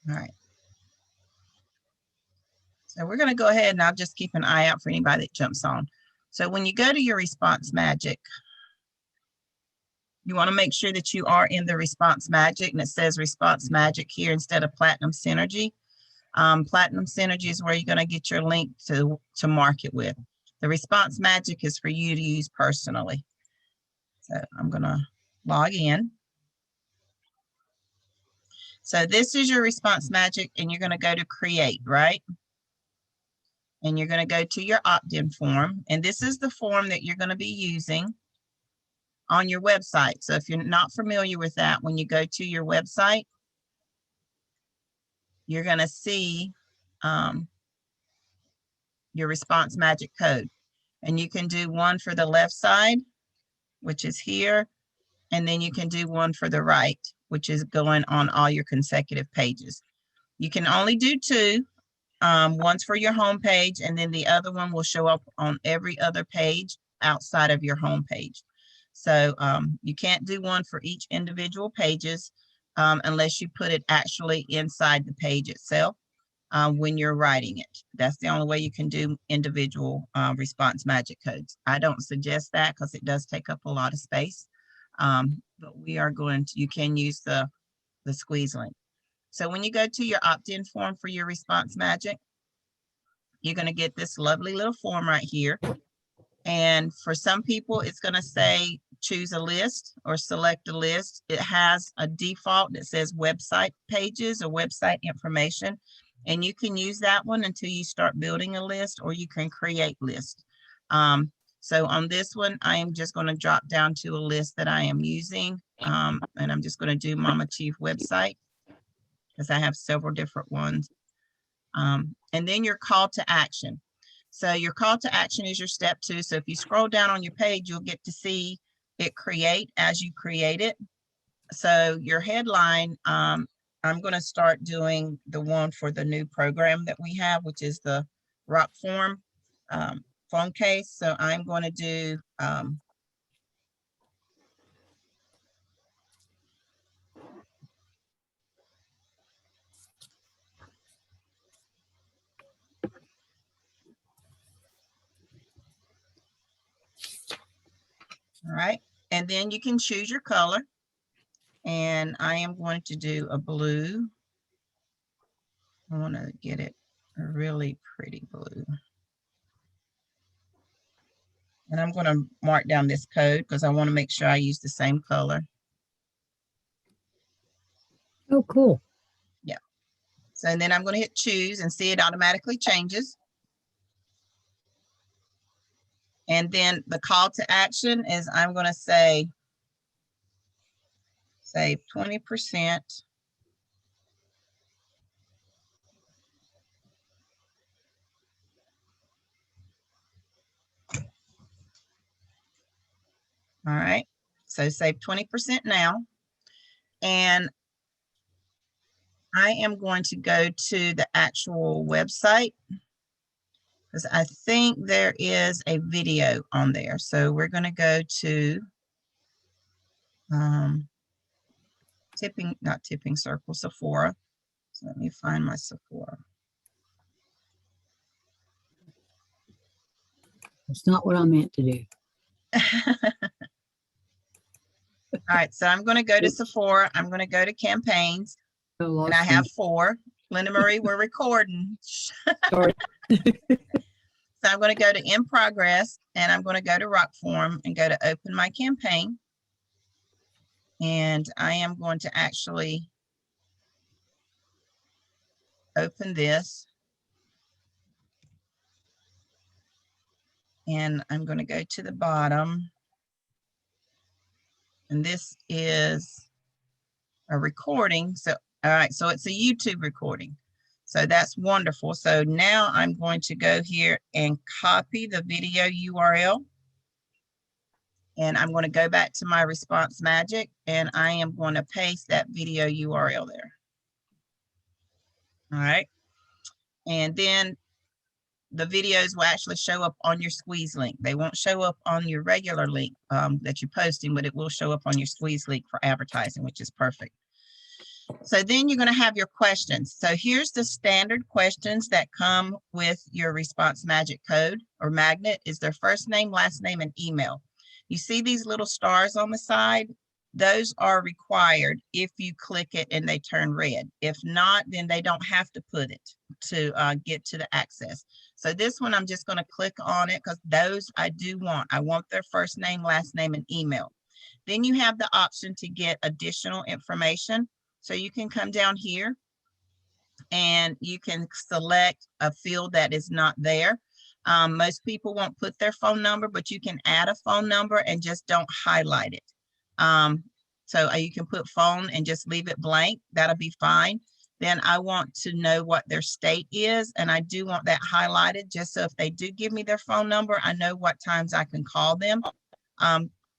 All right. So we're going to go ahead and I'll just keep an eye out for anybody that jumps on. So when you go to your response magic, you want to make sure that you are in the response magic, and it says response magic here instead of platinum synergy. Platinum synergy is where you're going to get your link to market with. The response magic is for you to use personally. So I'm going to log in. So this is your response magic, and you're going to go to create, right? And you're going to go to your opt-in form. And this is the form that you're going to be using on your website. So if you're not familiar with that, when you go to your website, you're going to see your response magic code. And you can do one for the left side, which is here. And then you can do one for the right, which is going on all your consecutive pages. You can only do two. One's for your home page, and then the other one will show up on every other page outside of your home page. So you can't do one for each individual pages unless you put it actually inside the page itself when you're writing it. That's the only way you can do individual response magic codes. I don't suggest that because it does take up a lot of space. But we are going to, you can use the squeeze link. So when you go to your opt-in form for your response magic, you're going to get this lovely little form right here. And for some people, it's going to say choose a list or select a list. It has a default that says website pages or website information. And you can use that one until you start building a list, or you can create lists. So on this one, I am just going to drop down to a list that I am using. And I'm just going to do Mama Chief website because I have several different ones. And then your call to action. So your call to action is your step 2. So if you scroll down on your page, you'll get to see it create as you create it. So your headline, I'm going to start doing the one for the new program that we have, which is the rock form phone case. So I'm going to do all right. And then you can choose your color. And I am going to do a blue. I want to get it a really pretty blue. And I'm going to mark down this code because I want to make sure I use the same color. Oh, cool. Yeah. So and then I'm going to hit choose and see it automatically changes. And then the call to action is I'm going to say save 20%. All right. So save 20% now. And I am going to go to the actual website because I think there is a video on there. So we're going to go to not tipping circle, Sephora. So let me find my Sephora. It's not what I meant to do. All right, so I'm going to go to Sephora. I'm going to go to campaigns, and I have 4. Linda Marie, we're recording. Sorry. So I'm going to go to in progress, and I'm going to go to rock form and go to open my campaign. And I am going to actually open this. And I'm going to go to the bottom. And this is a recording. So, all right, so it's a YouTube recording. So that's wonderful. So now I'm going to go here and copy the video URL. And I'm going to go back to my response magic, and I am going to paste that video URL there. All right. And then the videos will actually show up on your squeeze link. They won't show up on your regular link that you're posting, but it will show up on your squeeze link for advertising, which is perfect. So then you're going to have your questions. So here's the standard questions that come with your Response Magic code or magnet is their first name, last name, and email. You see these little stars on the side? Those are required if you click it and they turn red. If not, then they don't have to put it to get to the access. So this one, I'm just going to click on it because those I do want. I want their first name, last name, and email. Then you have the option to get additional information. So you can come down here and you can select a field that is not there. Most people won't put their phone number, but you can add a phone number and just don't highlight it. So you can put phone and just leave it blank. That'll be fine. Then I want to know what their state is, and I do want that highlighted just so if they do give me their phone number, I know what times I can call them.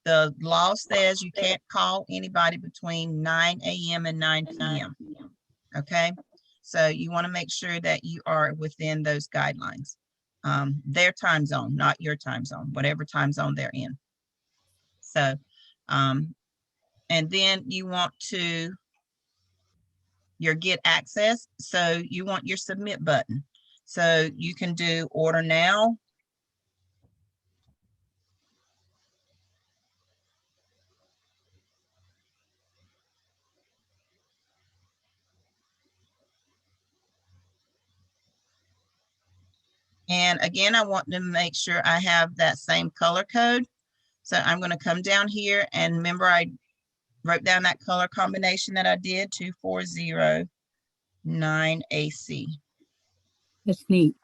The law says you can't call anybody between 9 a.m. and 9 p.m. Okay, so you want to make sure that you are within those guidelines. Their time zone, not your time zone, whatever time zone they're in. So, and then you want to your get access. So you want your submit button. So you can do order now. And again, I want to make sure I have that same color code. So I'm going to come down here and remember I wrote down that color combination that I did, 2409AC. That's neat.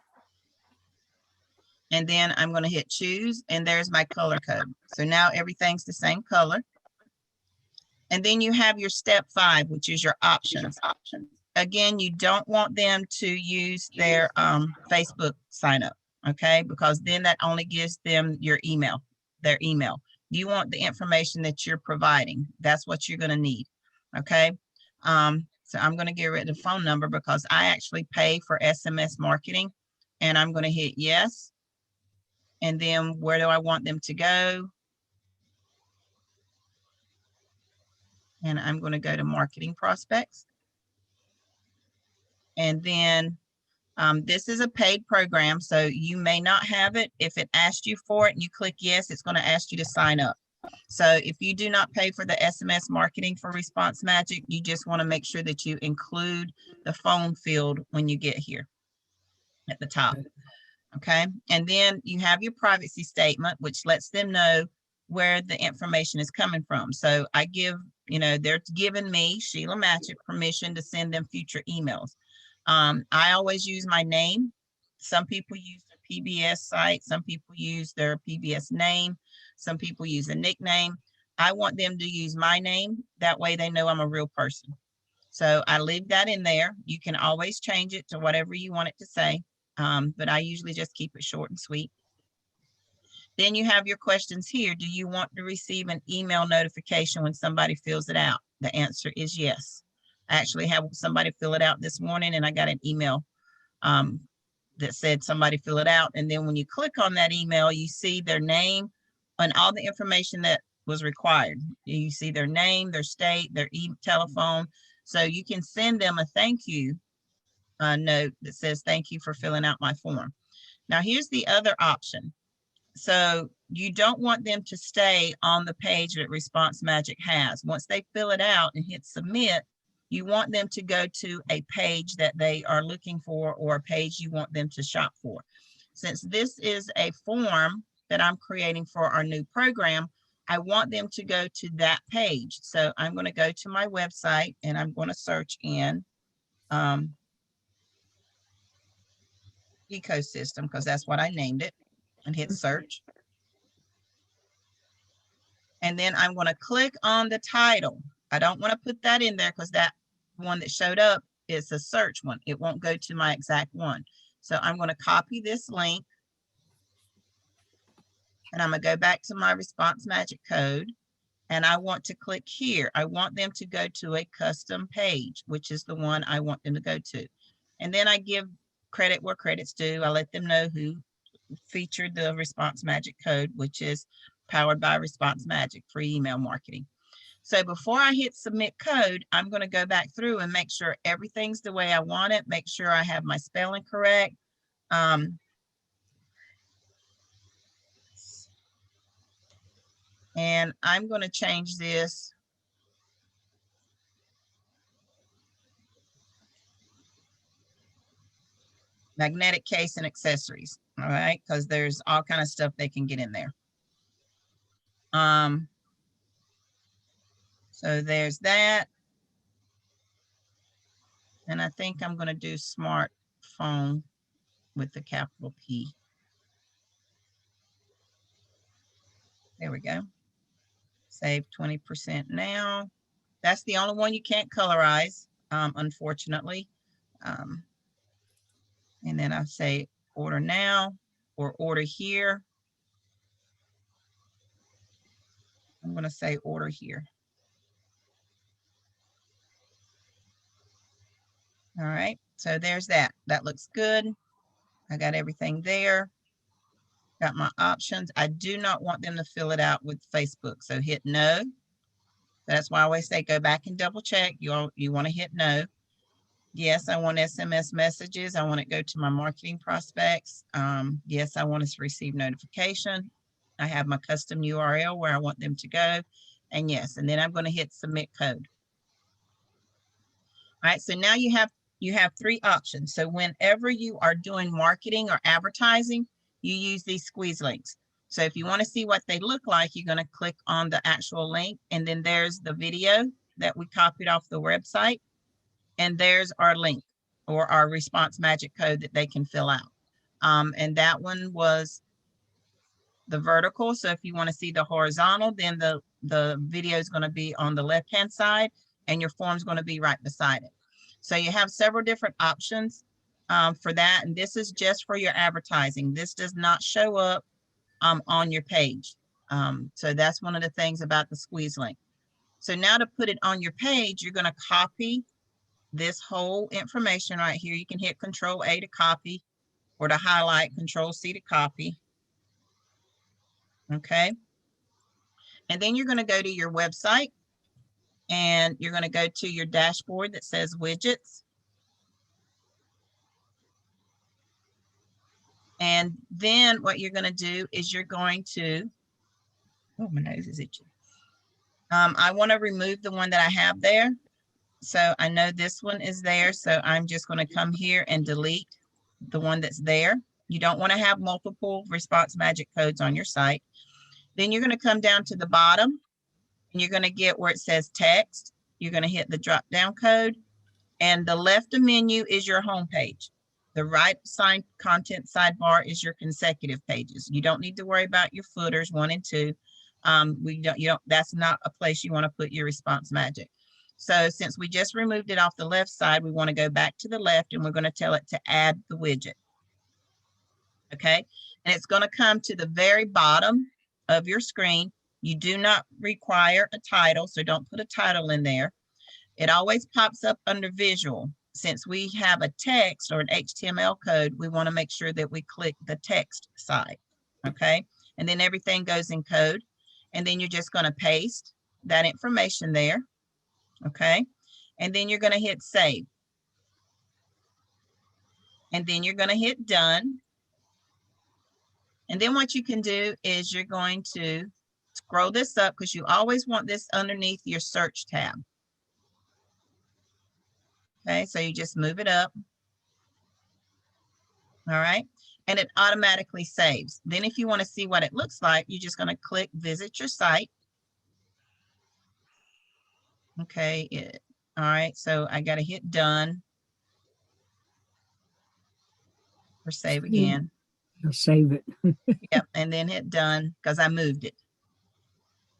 And then I'm going to hit choose and there's my color code. So now everything's the same color. And then you have your step 5, which is your options. Again, you don't want them to use their Facebook sign up, okay? Because then that only gives them your email, their email. You want the information that you're providing. That's what you're going to need, okay? So I'm going to get rid of the phone number because I actually pay for SMS marketing, and I'm going to hit yes. And then where do I want them to go? And I'm going to go to marketing prospects. And then this is a paid program, so you may not have it. If it asked you for it and you click yes, it's going to ask you to sign up. So if you do not pay for the SMS marketing for Response Magic, you just want to make sure that you include the phone field when you get here at the top. Okay. And then you have your privacy statement, which lets them know where the information is coming from. So I give, they're giving me, Sheila Matchett, permission to send them future emails. I always use my name. Some people use their PBS site. Some people use their PBS name. Some people use a nickname. I want them to use my name. That way they know I'm a real person. So I leave that in there. You can always change it to whatever you want it to say. But I usually just keep it short and sweet. Then you have your questions here. Do you want to receive an email notification when somebody fills it out? The answer is yes. I actually have somebody fill it out this morning and I got an email that said somebody fill it out. And then when you click on that email, you see their name and all the information that was required. You see their name, their state, their telephone. So you can send them a thank you note that says, thank you for filling out my form. Now here's the other option. So you don't want them to stay on the page that Response Magic has. Once they fill it out and hit submit, you want them to go to a page that they are looking for or a page you want them to shop for. Since this is a form that I'm creating for our new program, I want them to go to that page. So I'm going to go to my website and I'm going to search in ecosystem because that's what I named it, and hit search. And then I'm going to click on the title. I don't want to put that in there because that one that showed up is a search one. It won't go to my exact one. So I'm going to copy this link and I'm going to go back to my Response Magic code and I want to click here. I want them to go to a custom page, which is the one I want them to go to. And then I give credit where credit's due. I let them know who featured the Response Magic code, which is powered by Response Magic, free email marketing. So before I hit submit code, I'm going to go back through and make sure everything's the way I want it. Make sure I have my spelling correct. And I'm going to change this. Magnetic case and accessories. All right. Because there's all kind of stuff they can get in there. So there's that. And I think I'm going to do smartphone with the capital P. There we go. Save 20% now. That's the only one you can't colorize, unfortunately. And then I say order now or order here. I'm going to say order here. All right, so there's that. That looks good. I got everything there. Got my options. I do not want them to fill it out with Facebook, so hit no. That's why I always say go back and double check. You want to hit no. Yes, I want SMS messages. I want to go to my marketing prospects. Yes, I want us to receive notification. I have my custom URL where I want them to go. And yes, and then I'm going to hit submit code. All right, so now you have three options. So whenever you are doing marketing or advertising, you use these squeeze links. So if you want to see what they look like, you're going to click on the actual link, and then there's the video that we copied off the website, and there's our link or our response magic code that they can fill out. And that one was the vertical. So if you want to see the horizontal, then the video is going to be on the left-hand side, and your form is going to be right beside it. So you have several different options for that. And this is just for your advertising. This does not show up on your page. So that's one of the things about the squeeze link. So now to put it on your page, you're going to copy this whole information right here. You can hit Control A to copy, or to highlight, Control C to copy. Okay. And then you're going to go to your website, and you're going to go to your dashboard that says widgets. And then what you're going to do is you're going to, oh, my nose is itchy. I want to remove the one that I have there. So I know this one is there. So I'm just going to come here and delete the one that's there. You don't want to have multiple response magic codes on your site. Then you're going to come down to the bottom, and you're going to get where it says text. You're going to hit the drop down code, and the left of menu is your home page. The right side content sidebar is your consecutive pages. You don't need to worry about your footers 1 and 2. That's not a place you want to put your response magic. So since we just removed it off the left side, we want to go back to the left, and we're going to tell it to add the widget. Okay, and it's going to come to the very bottom of your screen. You do not require a title, so don't put a title in there. It always pops up under visual. Since we have a text or an HTML code, we want to make sure that we click the text side. Okay, and then everything goes in code, and then you're just going to paste that information there. Okay, and then you're going to hit save, and then you're going to hit done. And then what you can do is you're going to scroll this up, because you always want this underneath your search tab. Okay, so you just move it up. All right, and it automatically saves. Then if you want to see what it looks like, you're just going to click visit your site. Okay, all right, so I got to hit done or save again. I'll save it. Yep, and then hit done because I moved it.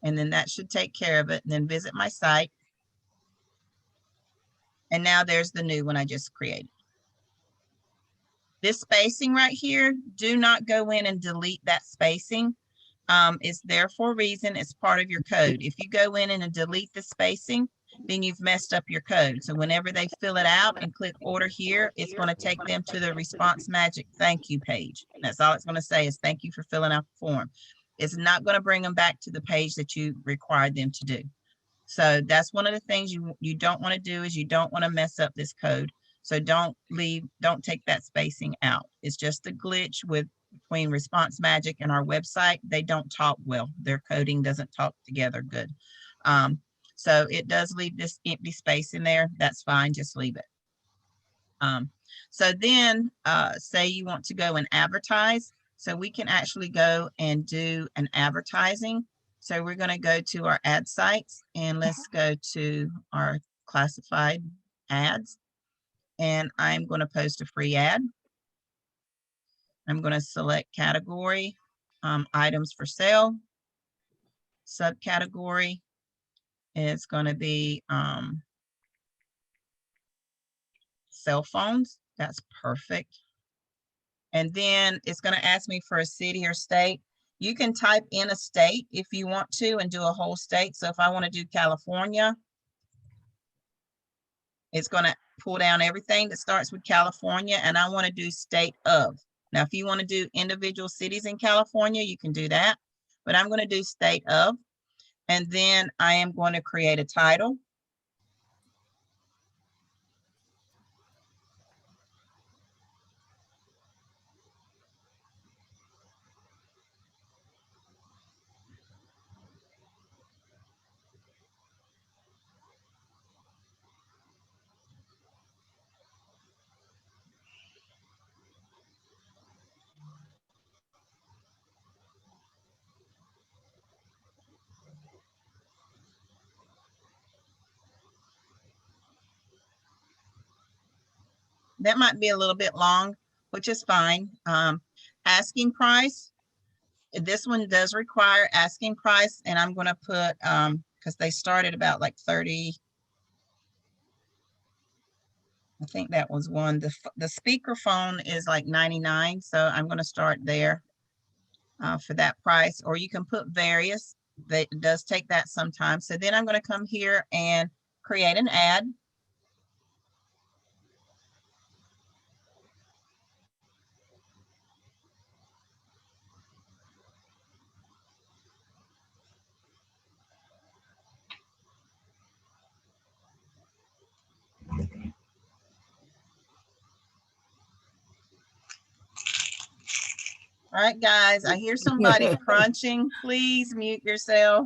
And then that should take care of it. And then visit my site. And now there's the new one I just created. This spacing right here, do not go in and delete that spacing. It's there for a reason. It's part of your code. If you go in and delete the spacing, then you've messed up your code. So whenever they fill it out and click order here, it's going to take them to the Response Magic thank you page. That's all it's going to say is thank you for filling out the form. It's not going to bring them back to the page that you required them to do. So that's one of the things you don't want to do is you don't want to mess up this code. So don't take that spacing out. It's just a glitch between Response Magic and our website. They don't talk well. Their coding doesn't talk together good. So it does leave this empty space in there. That's fine, just leave it. So then say you want to go and advertise. So we can actually go and do an advertising. So we're going to go to our ad sites and let's go to our classified ads. And I'm going to post a free ad. I'm going to select category, items for sale. Subcategory is going to be cell phones. That's perfect. And then it's going to ask me for a city or state. You can type in a state if you want to and do a whole state. So if I want to do California, it's going to pull down everything that starts with California, and I want to do state of. Now, if you want to do individual cities in California, you can do that, but I'm going to do state of, and then I am going to create a title. That might be a little bit long, which is fine. Asking price. This one does require asking price, and I'm going to put, because they started about like 30, I think that was one. The speaker phone is like 99, so I'm going to start there for that price, or you can put various. That does take that sometimes. So then I'm going to come here and create an ad. All right, guys, I hear somebody crunching. Please mute yourself.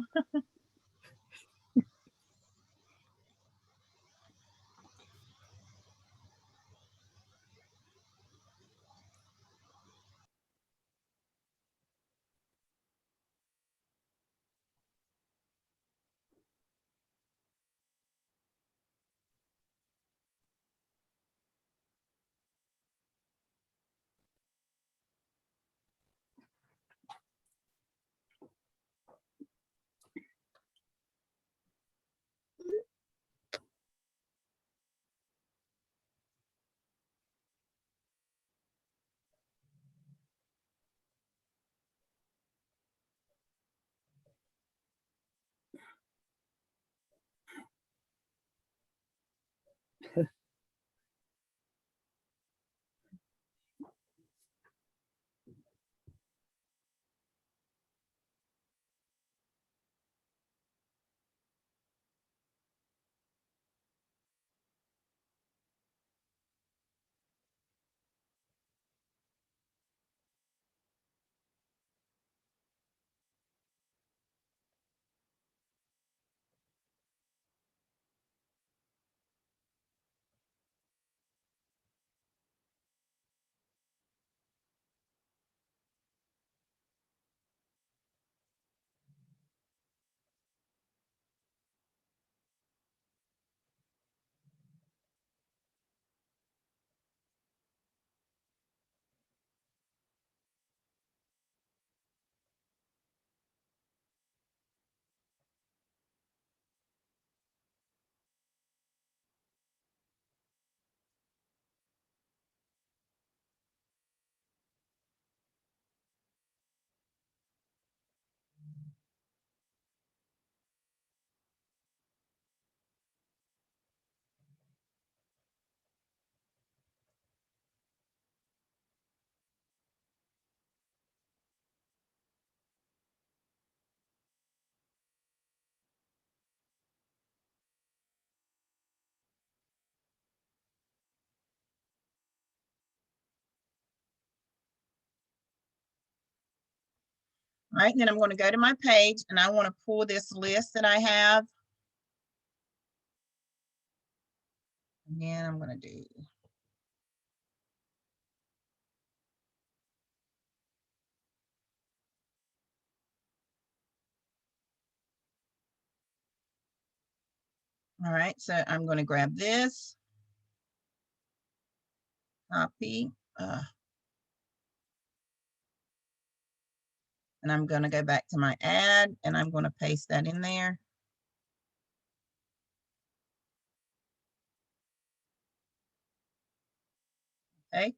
All right, then I'm going to go to my page and I want to pull this list that I have. Again, I'm going to do all right, so I'm going to grab this, copy, and I'm going to go back to my ad and I'm going to paste that in there. Okay.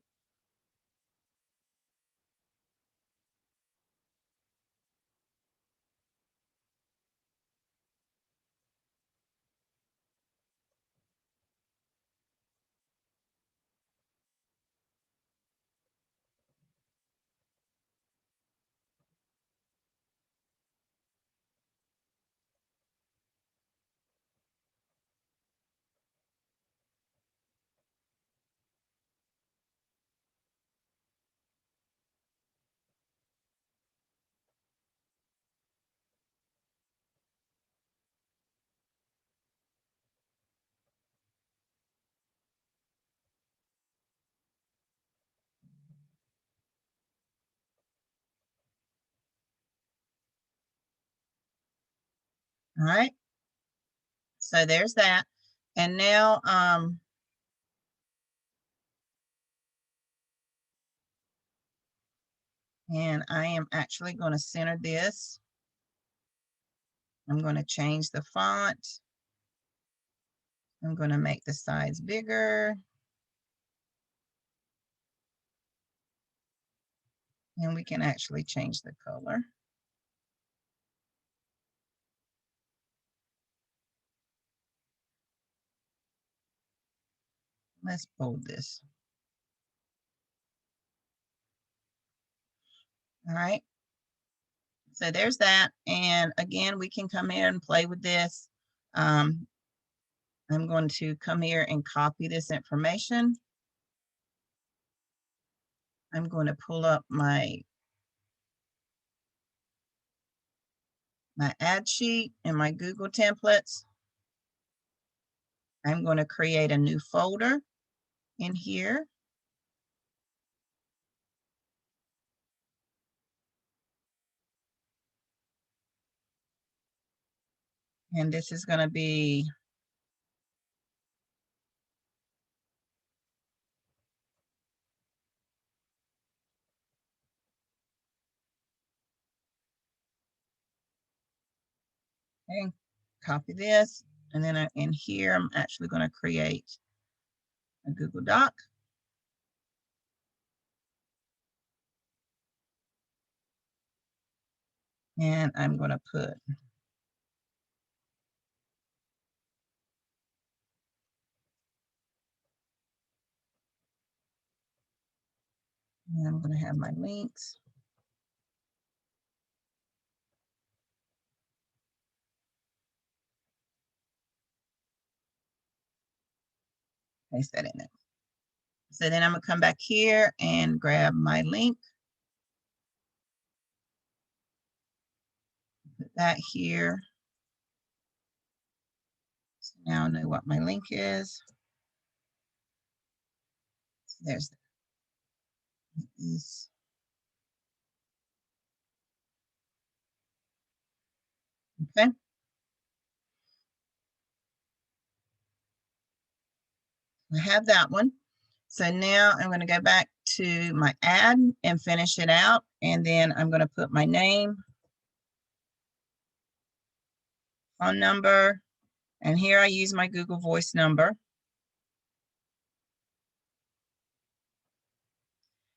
All right. So there's that. And now, and I am actually going to center this. I'm going to change the font. I'm going to make the size bigger. And we can actually change the color. Let's bold this. All right. So there's that. And again, we can come here and play with this. I'm going to come here and copy this information. I'm going to pull up my ad sheet and my Google templates. I'm going to create a new folder in here. And this is going to be okay, copy this. And then in here, I'm actually going to create a Google Doc. And I'm going to put and I'm going to have my links. Paste that in there. So then I'm going to come back here and grab my link. Put that here. So now I know what my link is. So there's this. Okay. I have that one. So now I'm going to go back to my ad and finish it out. And then I'm going to put my name, phone number, and here I use my Google Voice number.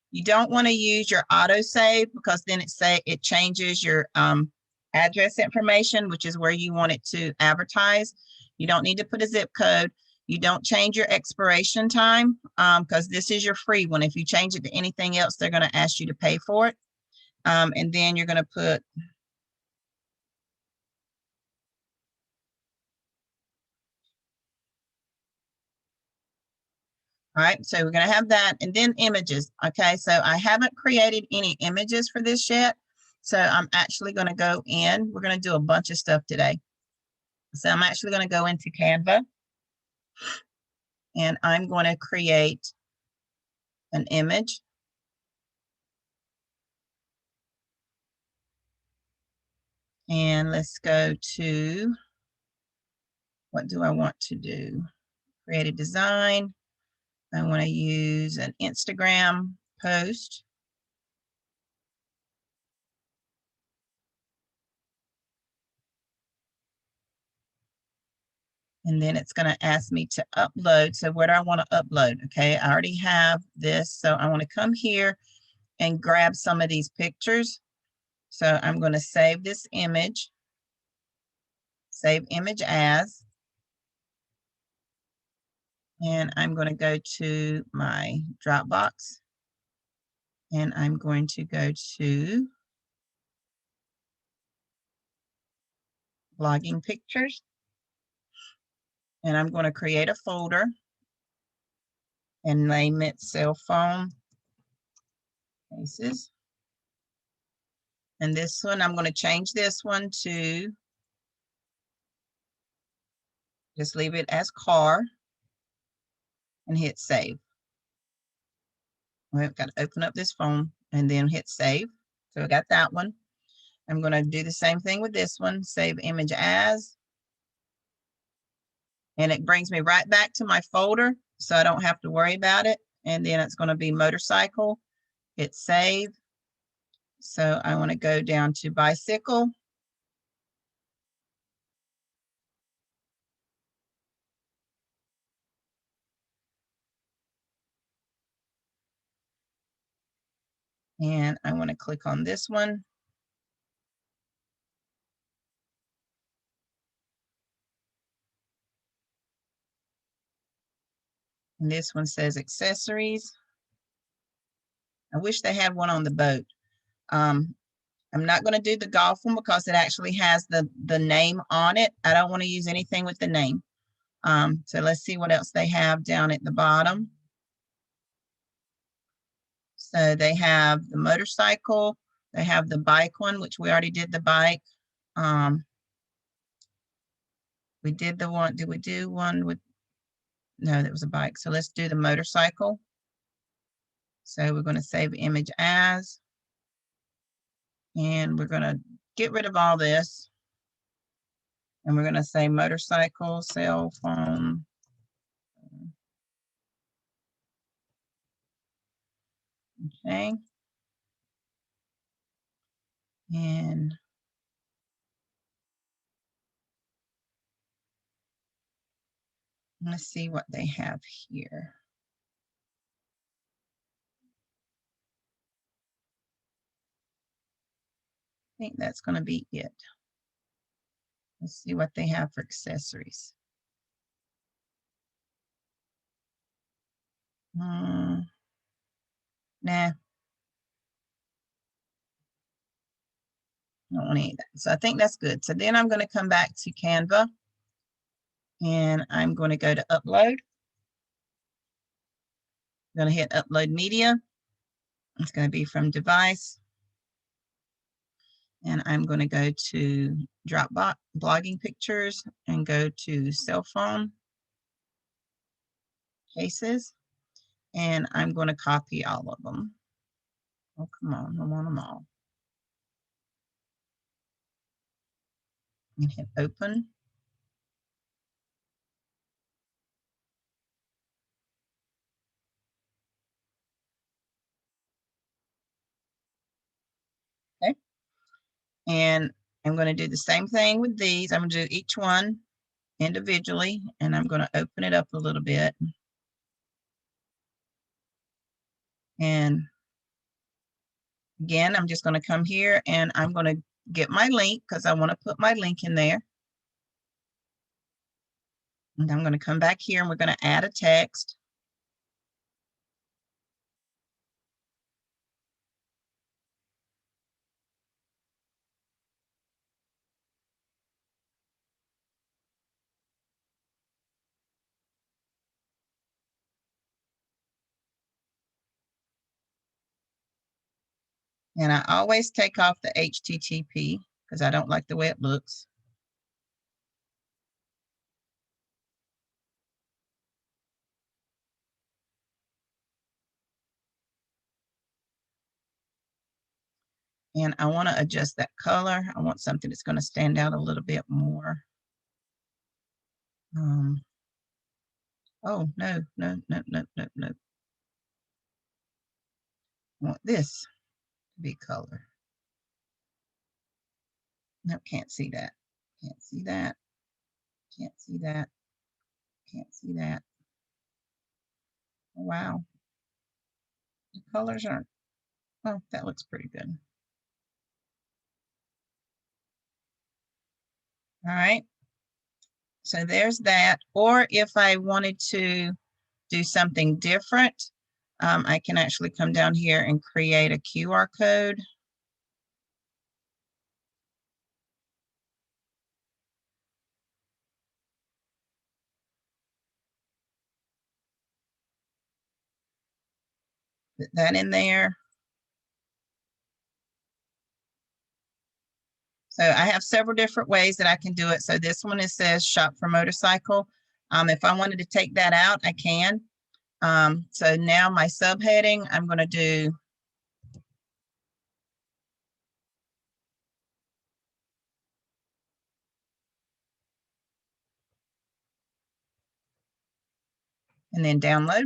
You don't want to use your autosave because then it changes your address information, which is where you want it to advertise. You don't need to put a zip code. You don't change your expiration time because this is your free one. If you change it to anything else, they're going to ask you to pay for it. And then you're going to put all right, so we're going to have that and then images. Okay, so I haven't created any images for this yet. So I'm actually going to go in. We're going to do a bunch of stuff today. So I'm actually going to go into Canva, and I'm going to create an image. And let's go to, what do I want to do? Create a design. I want to use an Instagram post. And then it's going to ask me to upload. So where do I want to upload? Okay, I already have this. So I want to come here and grab some of these pictures. So I'm going to save this image, save image as, and I'm going to go to my Dropbox, and I'm going to go to blogging pictures, and I'm going to create a folder and name it cell phone cases. And this one, I'm going to change this one to, just leave it as car and hit save. We've got to open up this phone and then hit save. So I got that one. I'm going to do the same thing with this one, save image as, and it brings me right back to my folder, so I don't have to worry about it. And then it's going to be motorcycle, hit save. So I want to go down to bicycle. And I want to click on this one. And this one says accessories. I wish they had one on the boat. I'm not going to do the golf one because it actually has the name on it. I don't want to use anything with the name. So let's see what else they have down at the bottom. So they have the motorcycle, they have the bike one, which we already did the bike. We did the one, did we do one with, no, that was a bike. So let's do the motorcycle. So we're going to save image as, and we're going to get rid of all this. And we're going to say motorcycle, cell phone. Okay. And let's see what they have here. I think that's going to be it. Let's see what they have for accessories. Nah. I don't want any of that. So I think that's good. So then I'm going to come back to Canva, and I'm going to go to upload. I'm going to hit upload media. It's going to be from device. And I'm going to go to Dropbox blogging pictures and go to cell phone cases. And I'm going to copy all of them. Oh, come on. I want them all. And hit open. Okay. And I'm going to do the same thing with these. I'm going to do each one individually, and I'm going to open it up a little bit. And again, I'm just going to come here and I'm going to get my link because I want to put my link in there. And I'm going to come back here and we're going to add a text. And I always take off the HTTP because I don't like the way it looks. And I want to adjust that color. I want something that's going to stand out a little bit more. Oh, no. I want this to be color. No, can't see that. Can't see that. Can't see that. Can't see that. Oh, wow. The colors aren't, oh, that looks pretty good. All right. So there's that. Or if I wanted to do something different, I can actually come down here and create a QR code. Put that in there. So I have several different ways that I can do it. So this one, it says shop for motorcycle. If I wanted to take that out, I can. So now my subheading, I'm going to do and then download.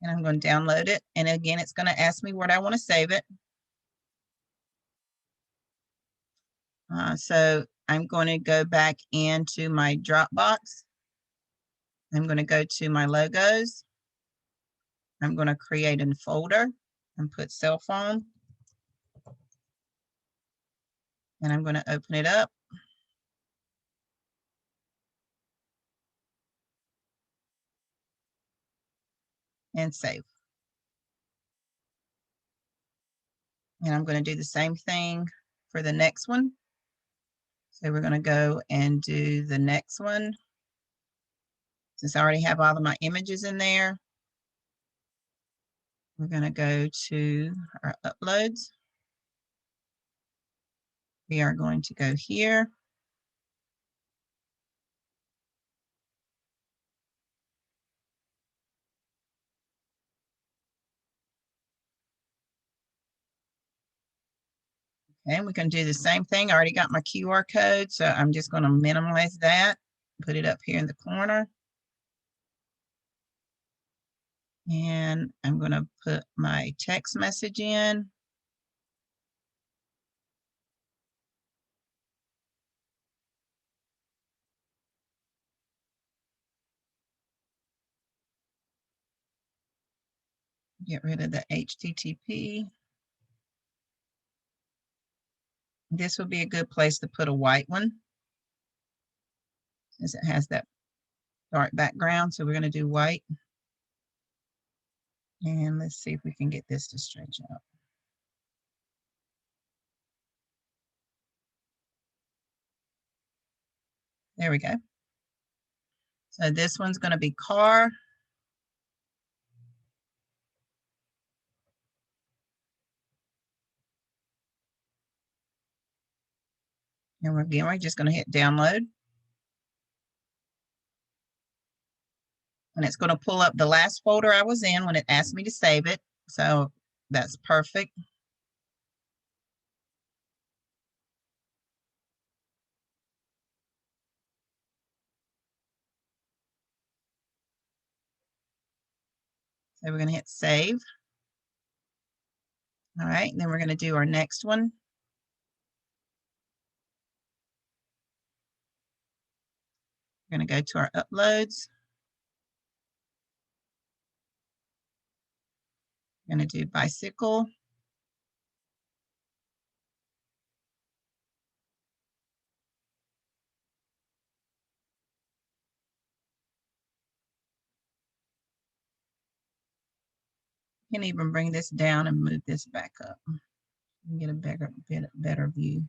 And I'm going to download it. And again, it's going to ask me where I want to save it. So I'm going to go back into my Dropbox. I'm going to go to my logos. I'm going to create a folder and put cell phone. And I'm going to open it up. And save. And I'm going to do the same thing for the next one. So we're going to go and do the next one. Since I already have all of my images in there, we're going to go to our uploads. We are going to go here. And we can do the same thing. I already got my QR code, so I'm just going to minimize that, put it up here in the corner. And I'm going to put my text message in. Get rid of the HTTP. This would be a good place to put a white one, since it has that dark background. So we're going to do white. And let's see if we can get this to stretch out. There we go. So this one's going to be car. And we're just going to hit download. And it's going to pull up the last folder I was in when it asked me to save it. So that's perfect. So we're going to hit save. All right, then we're going to do our next one. We're going to go to our uploads. We're going to do bicycle. You can even bring this down and move this back up and get a better view.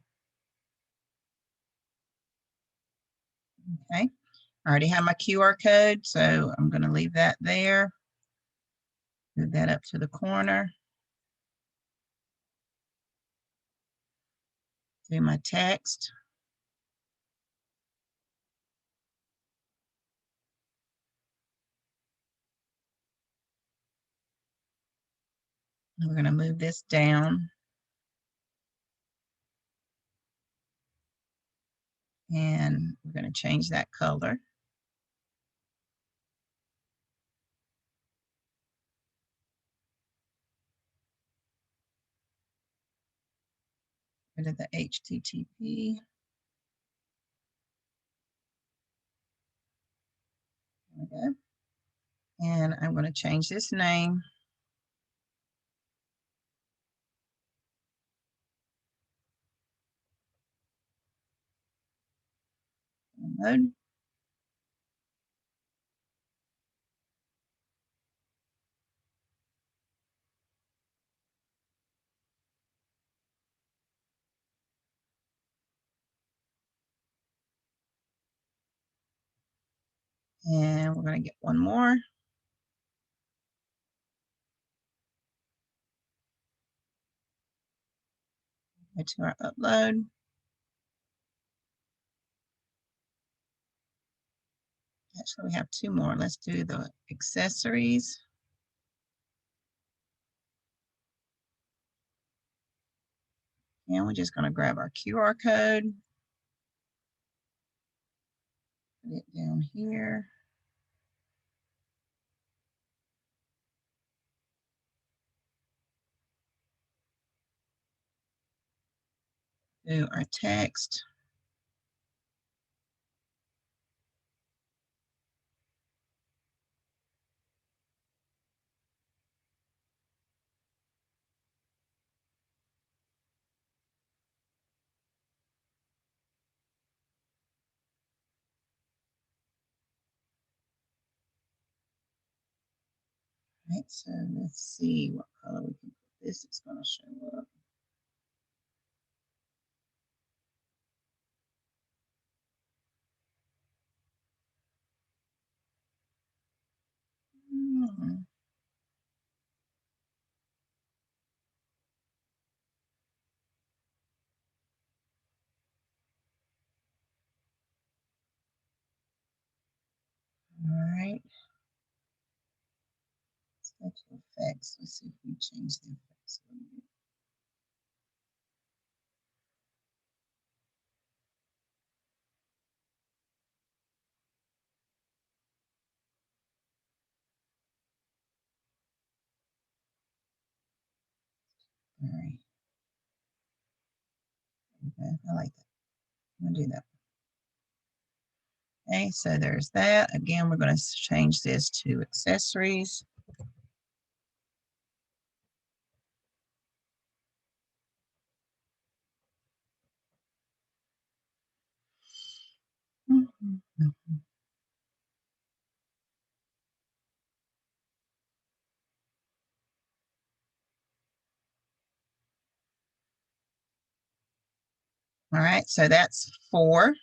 Okay, I already have my QR code, so I'm going to leave that there. Move that up to the corner. Do my text. And we're going to move this down. And we're going to change that color. Rid of the HTTP. There we go. And I'm going to change this name. Download. And we're going to get one more. Go to our upload. Actually, we have two more. Let's do the accessories. And we're just going to grab our QR code. Put it down here. Do our text. Right, so let's see what color we can put this. It's going to show up. All right. Let's go to effects. Let's see if we change the effects a little bit. All right. Okay, I like that. I'm going to do that. Okay, so there's that. Again, we're going to change this to accessories. All right, so that's 4.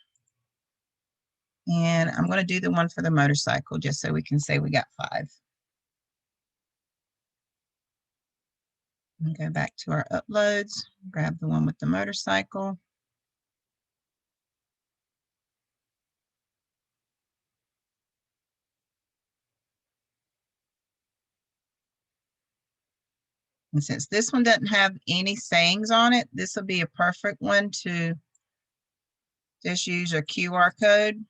And I'm going to do the one for the motorcycle just so we can say we got 5. And go back to our uploads, grab the one with the motorcycle. And since this one doesn't have any sayings on it, this will be a perfect one to just use a QR code.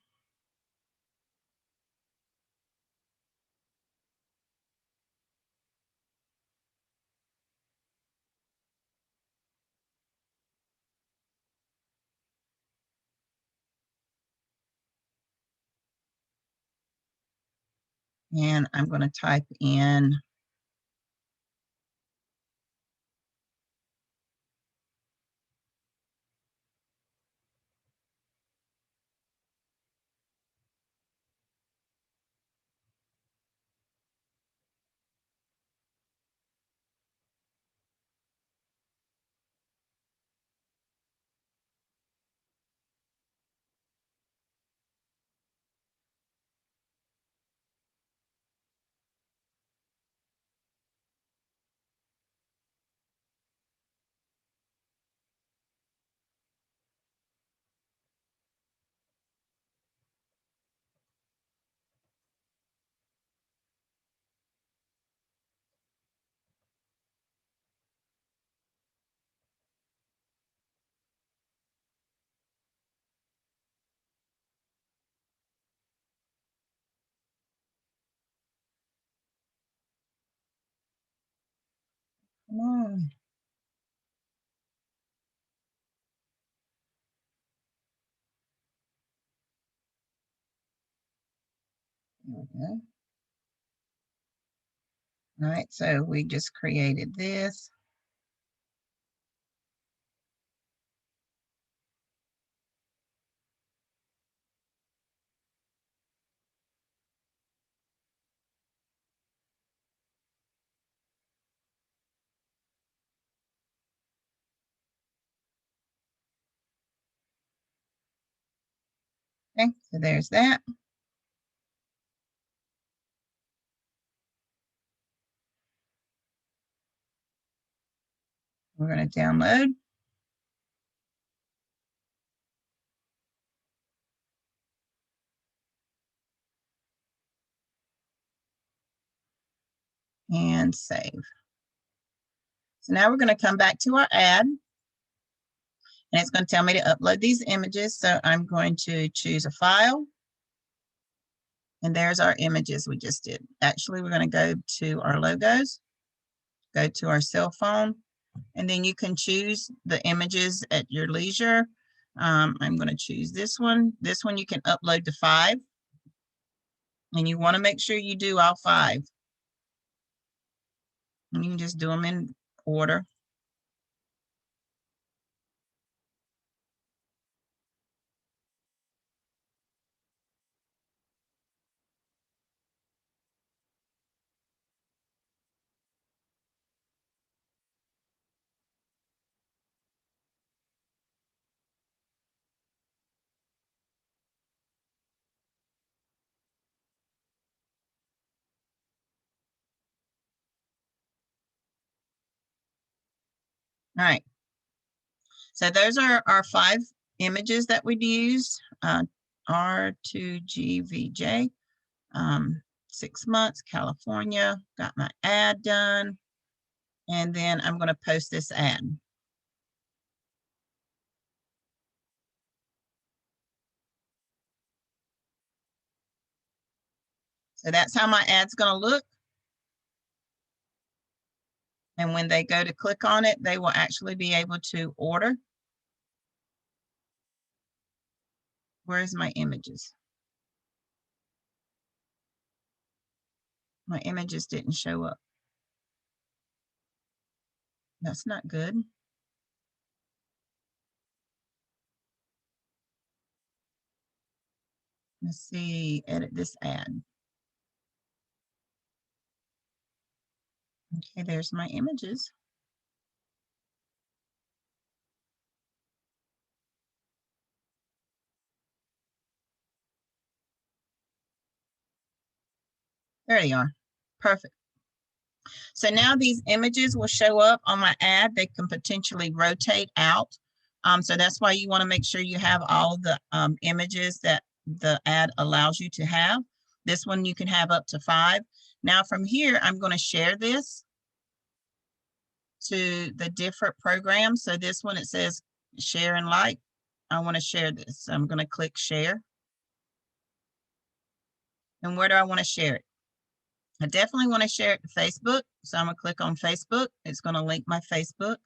And I'm going to type in There we go. All right, so we just created this. Okay, so there's that. We're going to download. And save. So now we're going to come back to our ad. And it's going to tell me to upload these images. So I'm going to choose a file. And there's our images we just did. Actually, we're going to go to our logos, go to our cell phone, and then you can choose the images at your leisure. I'm going to choose this one. This one you can upload to 5. And you want to make sure you do all 5. And you can just do them in order. All right. So those are our 5 images that we'd use. R2GVJ, 6 months, California. Got my ad done. And then I'm going to post this ad. So that's how my ad's going to look. And when they go to click on it, they will actually be able to order. Where's my images? My images didn't show up. That's not good. Let's see, edit this ad. Okay, there's my images. There they are. Perfect. So now these images will show up on my ad. They can potentially rotate out. So that's why you want to make sure you have all the images that the ad allows you to have. This one you can have up to 5. Now from here, I'm going to share this to the different programs. So this one, it says share and like. I want to share this. So I'm going to click share. And where do I want to share it? I definitely want to share it to Facebook. So I'm going to click on Facebook. It's going to link my Facebook.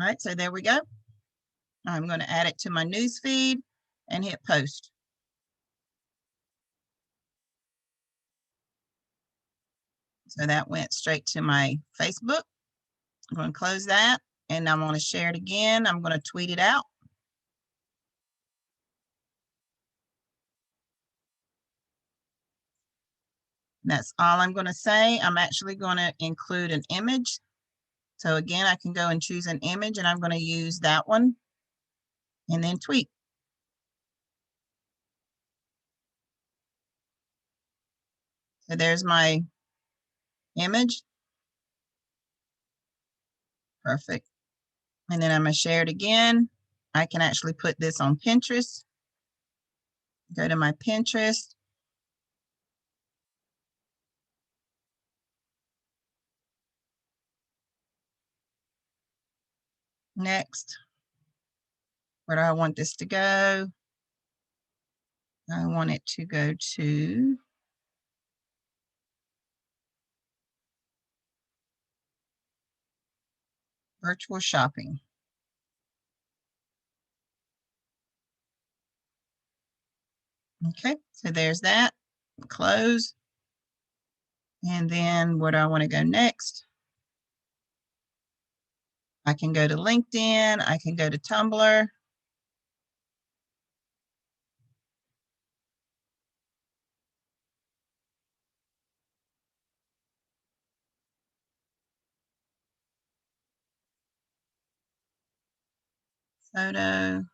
All right, so there we go. I'm going to add it to my news feed and hit post. So that went straight to my Facebook. I'm going to close that and I'm going to share it again. I'm going to tweet it out. That's all I'm going to say. I'm actually going to include an image. So again, I can go and choose an image, and I'm going to use that one and then tweak. So there's my image. Perfect. And then I'm going to share it again. I can actually put this on Pinterest. Go to my Pinterest. Next. Where do I want this to go? I want it to go to virtual shopping. Okay, so there's that. Close. And then where do I want to go next? I can go to LinkedIn. I can go to Tumblr. Photo.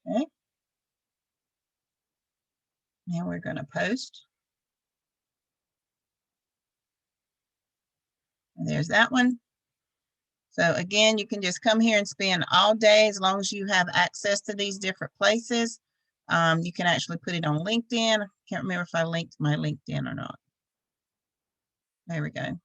Okay. Now we're going to post. And there's that one. So again, you can just come here and spend all day as long as you have access to these different places. You can actually put it on LinkedIn. I can't remember if I linked my LinkedIn or not. There we go.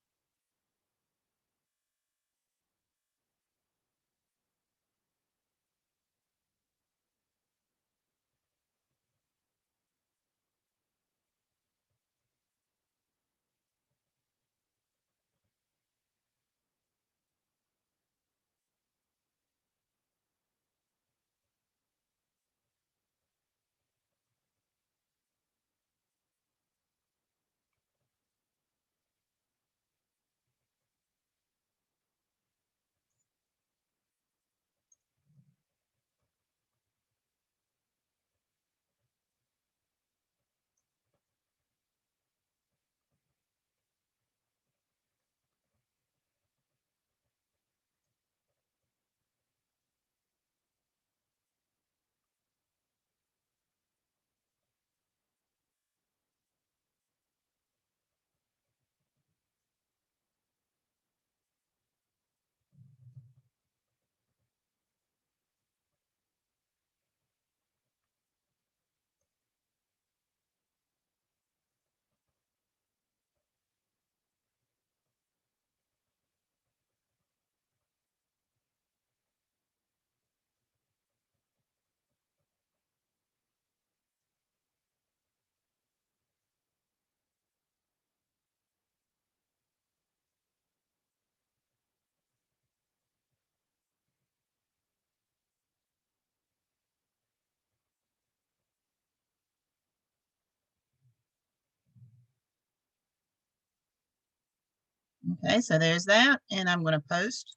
Okay, so there's that, and I'm going to post.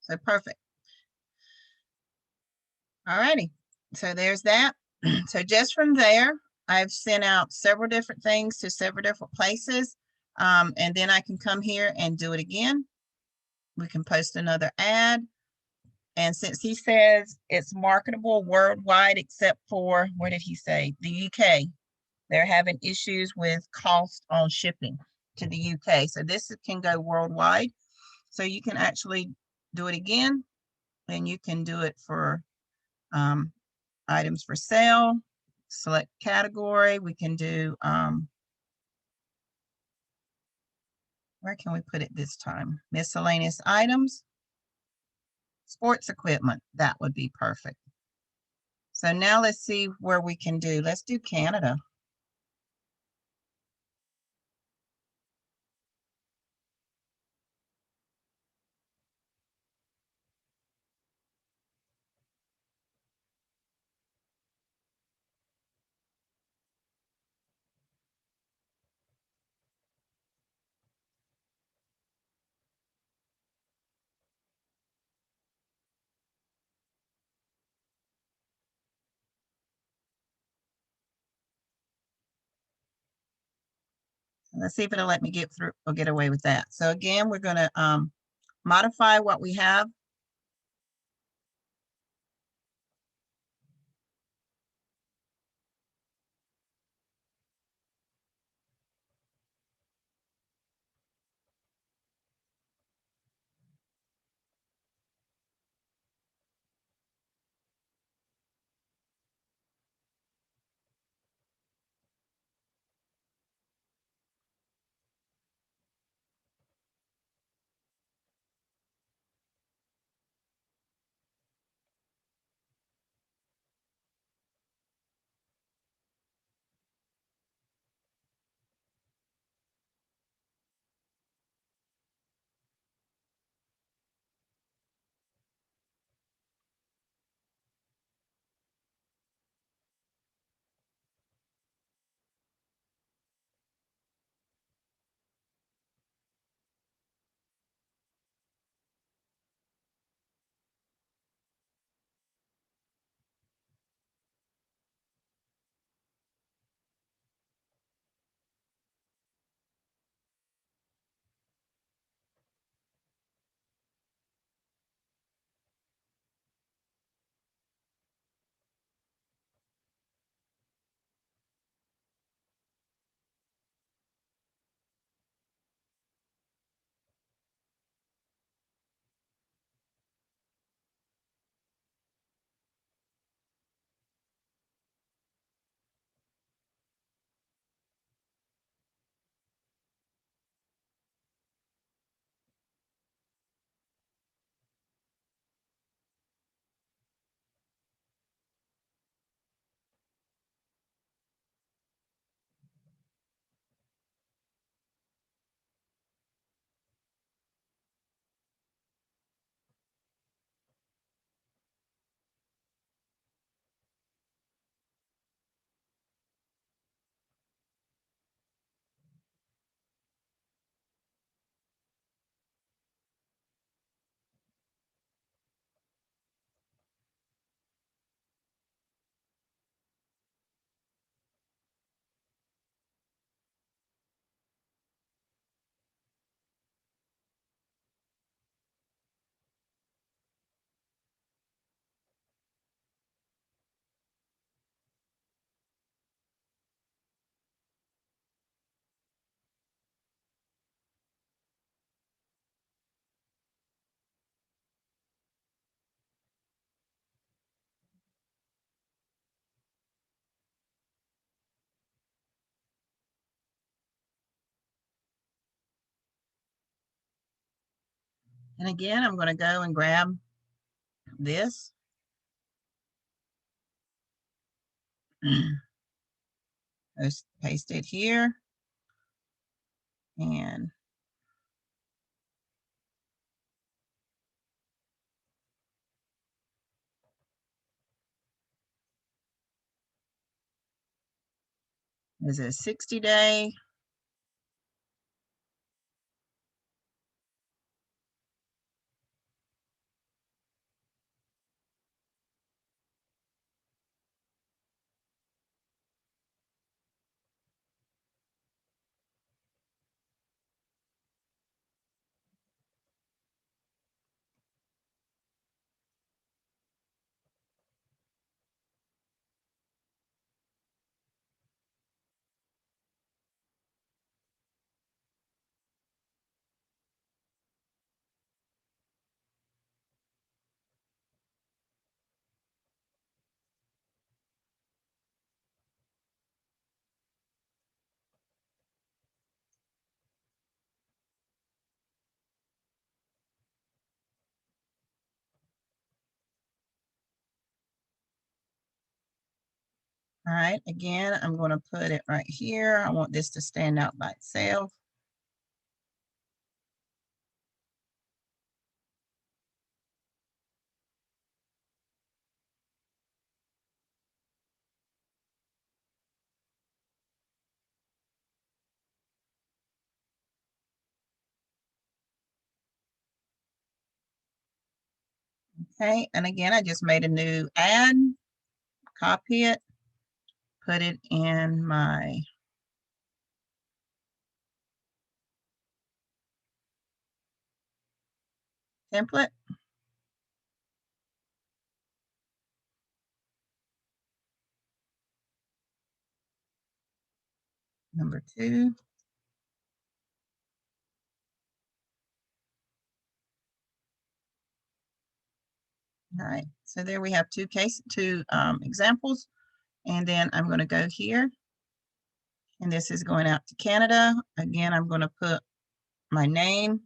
So perfect. All righty, so there's that. So just from there, I've sent out several different things to several different places, and then I can come here and do it again. We can post another ad. And since he says it's marketable worldwide, except for, what did he say? The UK. They're having issues with cost on shipping to the UK. So this can go worldwide. So you can actually do it again, and you can do it for items for sale. select category. We can do, where can we put it this time? Miscellaneous items, sports equipment. That would be perfect. So now let's see where we can do. Let's do Canada. Let's see if it'll let me get through or get away with that. So again, we're going to modify what we have. And again, I'm going to go and grab this. Just paste it here. And is it a 60-day? All right, again, I'm going to put it right here. I want this to stand out by itself. Okay, and again, I just made a new ad, copy it, put it in my template. Number 2. All right, so there we have two examples. And then I'm going to go here, and this is going out to Canada. Again, I'm going to put my name,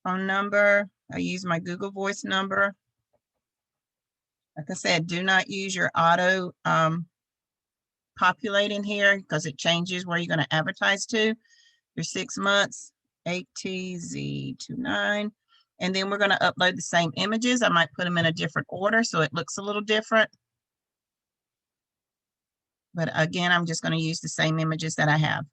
phone number. I use my Google Voice number. Like I said, do not use your auto populating here because it changes where you're going to advertise to. Your 6 months, 8TZ29. And then we're going to upload the same images. I might put them in a different order so it looks a little different. But again, I'm just going to use the same images that I have.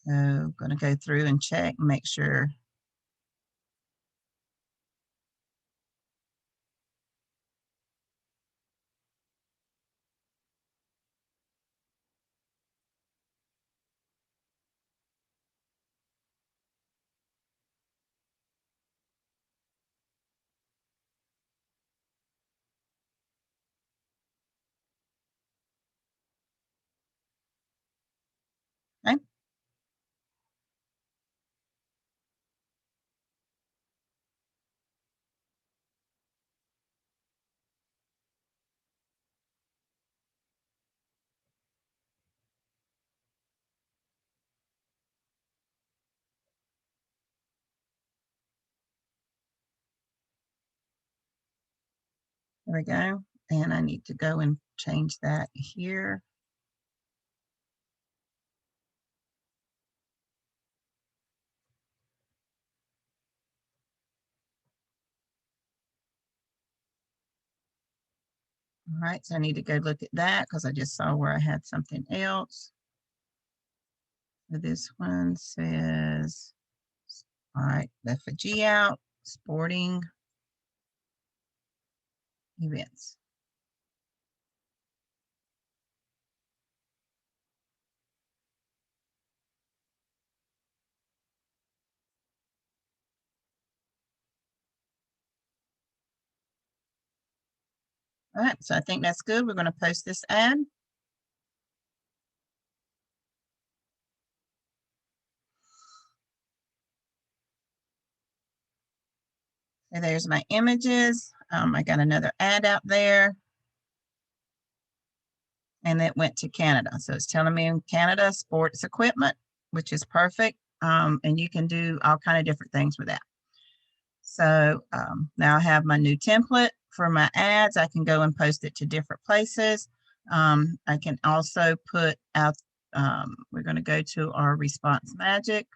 So I'm going to go through and check, make sure. Okay. There we go. And I need to go and change that here. All right, so I need to go look at that because I just saw where I had something else. So this one says, all right, left a G out, sporting events. All right, so I think that's good. We're going to post this ad. So there's my images. I got another ad out there. And it went to Canada. So it's telling me in Canada, sports equipment, which is perfect. And you can do all kind of different things with that. So now I have my new template for my ads. I can go and post it to different places. I can also put out, we're going to go to our response magic.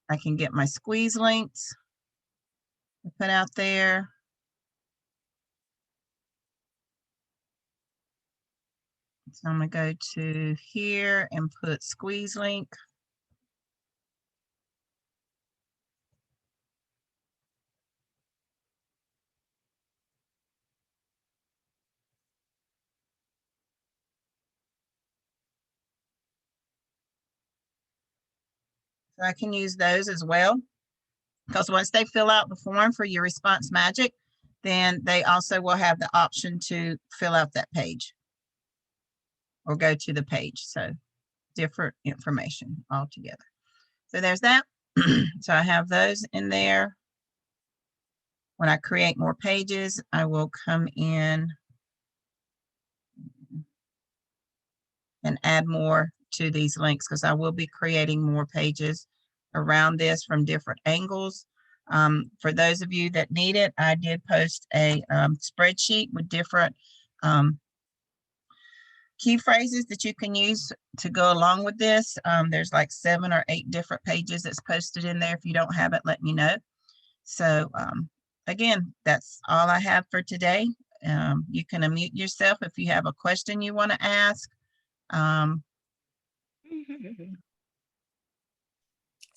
I can get my squeeze links to put out there. So I'm going to go to here and put squeeze link. So I can use those as well. because once they fill out the form for your response magic, then they also will have the option to fill out that page or go to the page. So different information altogether. So there's that. So I have those in there. When I create more pages, I will come in and add more to these links because I will be creating more pages around this from different angles. For those of you that need it, I did post a spreadsheet with different key phrases that you can use to go along with this. There's like 7 or 8 different pages that's posted in there. If you don't have it, let me know. So again, that's all I have for today. You can unmute yourself if you have a question you want to ask.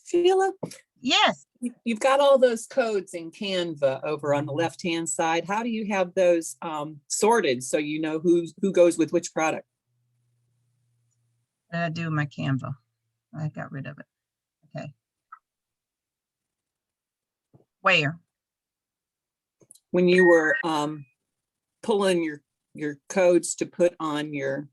Sheila? Yes. You've got all those codes in Canva over on the left-hand side. How do you have those sorted so you know who goes with which product? What did I do with my Canva? I got rid of it. Okay. Where? When you were pulling your codes to put on your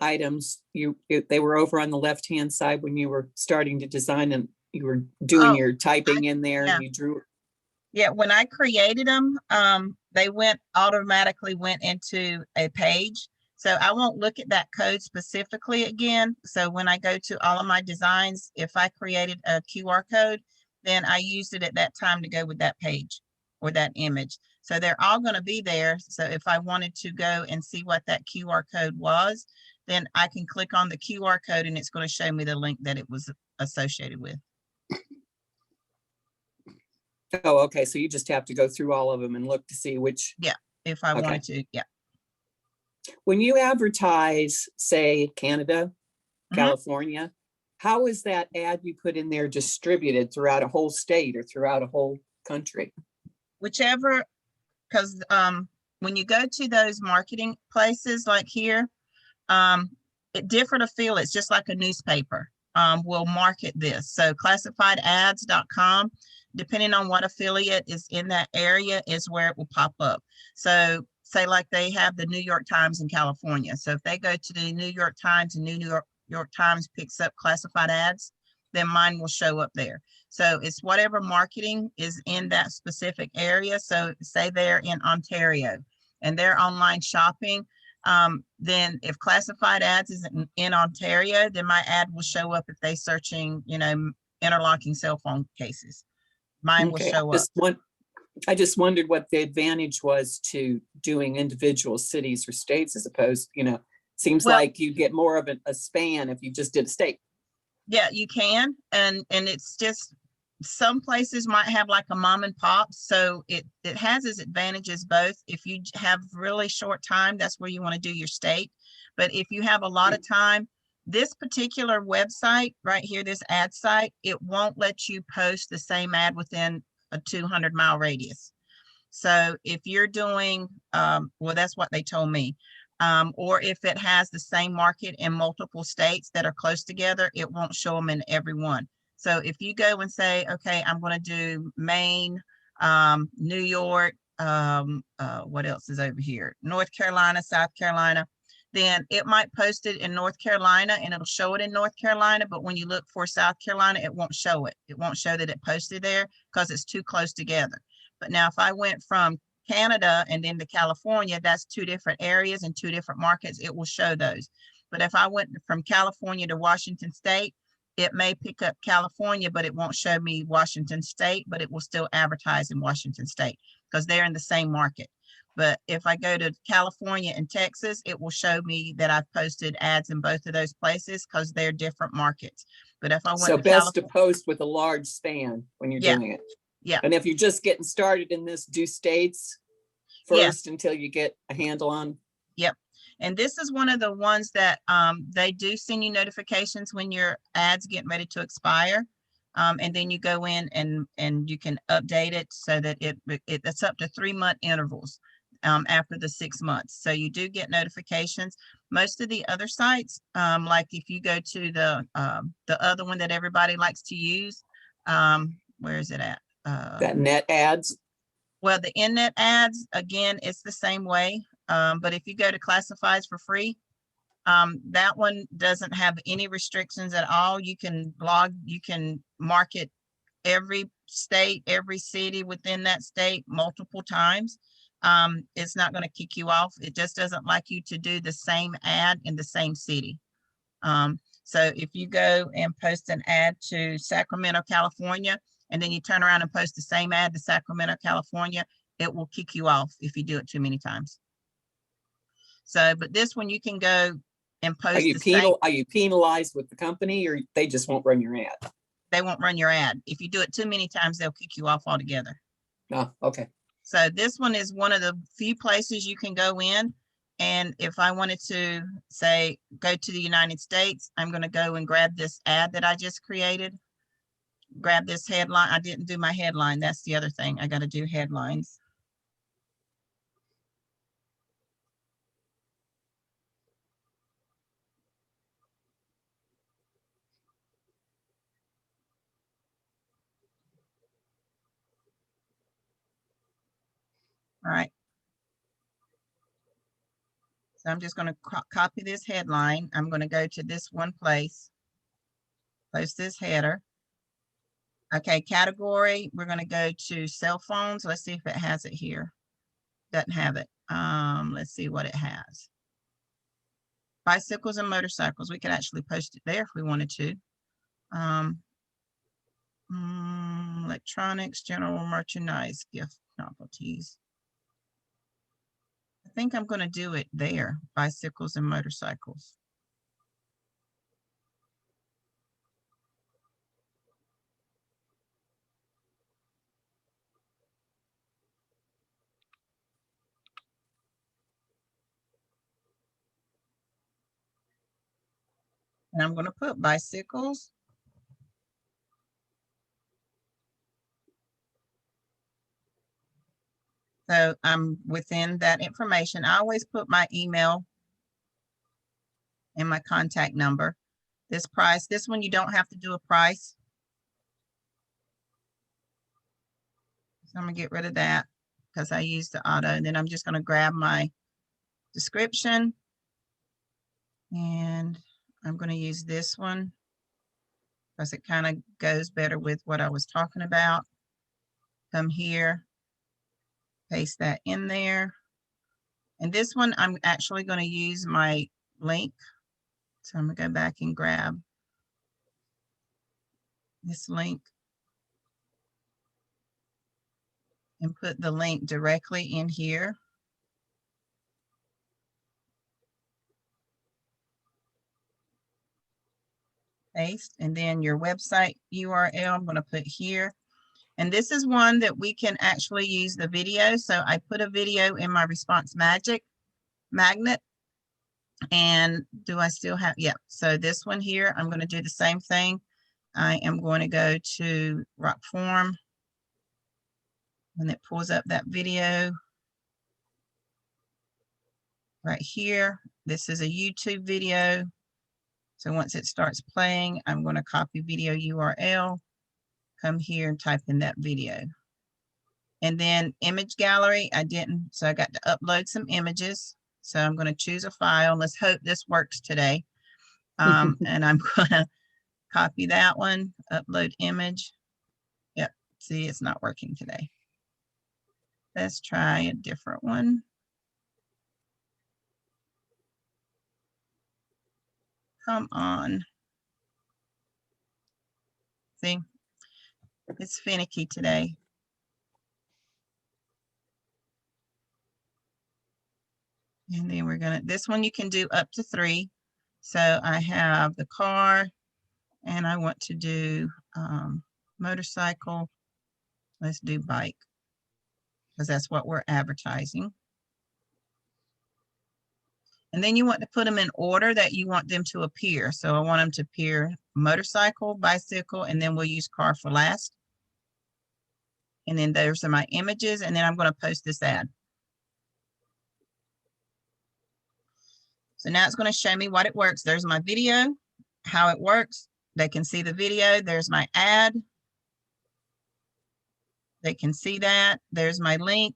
items, they were over on the left-hand side when you were starting to design and you were doing your typing in there and you drew. Yeah, when I created them, they automatically went into a page. So I won't look at that code specifically again. So when I go to all of my designs, if I created a QR code, then I used it at that time to go with that page or that image. So they're all going to be there. So if I wanted to go and see what that QR code was, then I can click on the QR code and it's going to show me the link that it was associated with. Oh, okay. So you just have to go through all of them and look to see which. Yeah, if I wanted to, yeah. When you advertise, say, Canada, California, how is that ad you put in there distributed throughout a whole state or throughout a whole country? Whichever, because when you go to those marketing places like here, different affiliates, just like a newspaper, will market this. So classifiedads.com, depending on what affiliate is in that area, is where it will pop up. So say like they have the New York Times in California. So if they go to the New York Times and New York Times picks up classified ads, then mine will show up there. So it's whatever marketing is in that specific area. So say they're in Ontario and they're online shopping, then if classified ads is in Ontario, then my ad will show up if they searching, interlocking cell phone cases. Mine will show up. I just wondered what the advantage was to doing individual cities or states as opposed, seems like you get more of a span if you just did a state. Yeah, you can. And it's just, some places might have like a mom and pop. So it has its advantages both. If you have really short time, that's where you want to do your state. But if you have a lot of time, this particular website right here, this ad site, it won't let you post the same ad within a 200-mile radius. So if you're doing, well, that's what they told me. Or if it has the same market in multiple states that are close together, it won't show them in every one. So if you go and say, okay, I'm going to do Maine, New York, what else is over here? North Carolina, South Carolina, then it might post it in North Carolina and it'll show it in North Carolina. But when you look for South Carolina, it won't show it. It won't show that it posted there because it's too close together. But now if I went from Canada and then to California, that's 2 different areas and 2 different markets. It will show those. But if I went from California to Washington State, it may pick up California, but it won't show me Washington State, but it will still advertise in Washington State because they're in the same market. But if I go to California and Texas, it will show me that I've posted ads in both of those places because they're different markets. But if I went so best to post with a large span when you're doing it. Yeah. And if you're just getting started in this, do states first until you get a handle on. Yep. And this is one of the ones that they do send you notifications when your ads getting ready to expire. And then you go in and you can update it so that it's up to 3-month intervals after the 6 months. So you do get notifications. Most of the other sites, like if you go to the other one that everybody likes to use, where is it at? That net ads? Well, the in-net ads, again, it's the same way. But if you go to classifieds for free, that one doesn't have any restrictions at all. You can market every state, every city within that state multiple times. It's not going to kick you off. It just doesn't like you to do the same ad in the same city. So if you go and post an ad to Sacramento, California, and then you turn around and post the same ad to Sacramento, California, it will kick you off if you do it too many times. So, but this one you can go and post Are you penalized with the company, or they just won't run your ad? They won't run your ad. If you do it too many times, they'll kick you off altogether. Oh, okay. So this one is one of the few places you can go in. And if I wanted to say, go to the United States, I'm going to go and grab this ad that I just created. Grab this headline. I didn't do my headline. That's the other thing. I got to do headlines. All right. So I'm just going to copy this headline. I'm going to go to this one place, post this header. Okay, category, we're going to go to cell phones. Let's see if it has it here. Doesn't have it. Let's see what it has. Bicycles and motorcycles. We could actually post it there if we wanted to. Electronics, general merchandise, gift novelties. I think I'm going to do it there, bicycles and motorcycles. And I'm going to put bicycles. So I'm within that information. I always put my email and my contact number. This price, this one, you don't have to do a price. So I'm gonna get rid of that because I used the auto. And then I'm just gonna grab my description. And I'm gonna use this one because it kind of goes better with what I was talking about. Come here, paste that in there. And this one, I'm actually gonna use my link. So I'm gonna go back and grab this link and put the link directly in here. Paste, and then your website URL, I'm going to put here. And this is one that we can actually use the video. So I put a video in my response magnet. And do I still have, yeah. So this one here, I'm going to do the same thing. I am going to go to Rock Form. And it pulls up that video right here. This is a YouTube video. So once it starts playing, I'm going to copy video URL, come here and type in that video. And then image gallery, I didn't, so I got to upload some images. So I'm going to choose a file. Let's hope this works today. And I'm going to copy that one, upload image. Yep, see, it's not working today. Let's try a different one. Come on. See, it's finicky today. And then we're gonna, this one you can do up to 3. So I have the car and I want to do motorcycle. Let's do bike because that's what we're advertising. And then you want to put them in order that you want them to appear. So I want them to appear motorcycle, bicycle, and then we'll use car for last. And then those are my images. And then I'm going to post this ad. So now it's going to show me what it works. There's my video, how it works. They can see the video. There's my ad. They can see that. There's my link.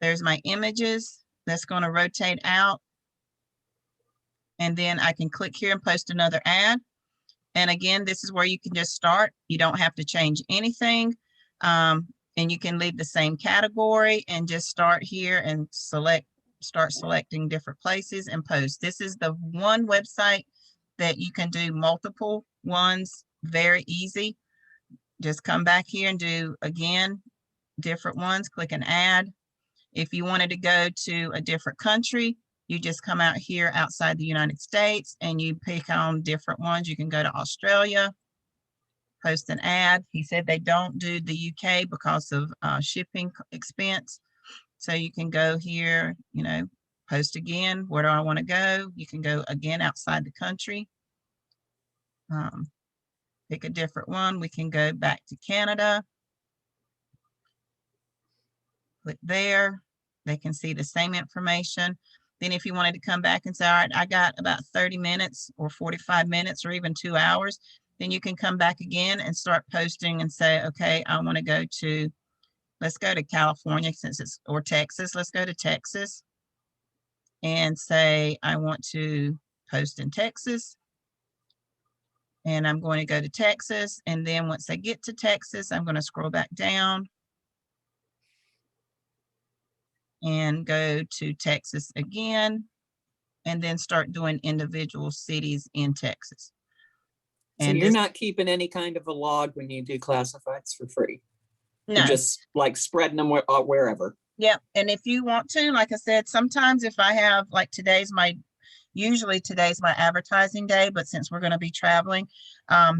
There's my images. That's going to rotate out. And then I can click here and post another ad. And again, this is where you can just start. You don't have to change anything. And you can leave the same category and just start here and start selecting different places and post. This is the one website that you can do multiple ones, very easy. Just come back here and do, again, different ones, click an ad. If you wanted to go to a different country, you just come out here outside the United States and you pick on different ones. You can go to Australia, post an ad. He said they don't do the UK because of shipping expense. So you can go here, you know, post again. Where do I want to go? You can go again outside the country. Pick a different one. We can go back to Canada. Click there. They can see the same information. Then if you wanted to come back and say, all right, I got about 30 minutes or 45 minutes or even 2 hours, then you can come back again and start posting and say, okay, I want to go to, let's go to California since it's, or Texas. Let's go to Texas and say, I want to post in Texas. And I'm going to go to Texas. And then once I get to Texas, I'm going to scroll back down and go to Texas again, and then start doing individual cities in Texas. So And you're not keeping any kind of a log when you do classifieds for free? no. You're just like spreading them wherever. Yeah. And if you want to, like I said, sometimes if I have, like usually today's my advertising day, but since we're going to be traveling,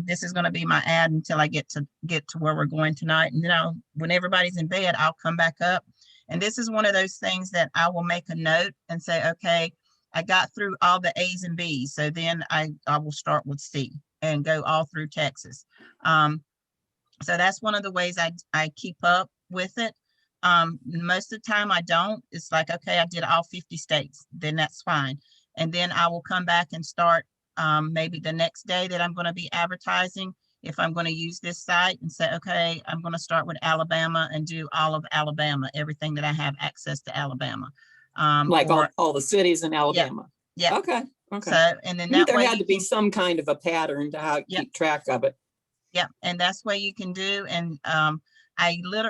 this is going to be my ad until I get to where we're going tonight. And then when everybody's in bed, I'll come back up. And this is one of those things that I will make a note and say, okay, I got through all the A's and B's. So then I will start with C and go all through Texas. So that's one of the ways I keep up with it. Most of the time I don't. It's like, okay, I did all 50 states, then that's fine. And then I will come back and start maybe the next day that I'm going to be advertising, if I'm going to use this site, and say, okay, I'm going to start with Alabama and do all of Alabama, everything that I have access to Alabama. Like all the cities in Alabama. Yeah. Okay. So, and then that there had to be some kind of a pattern to keep track of it. Yeah. And that's what you can do. And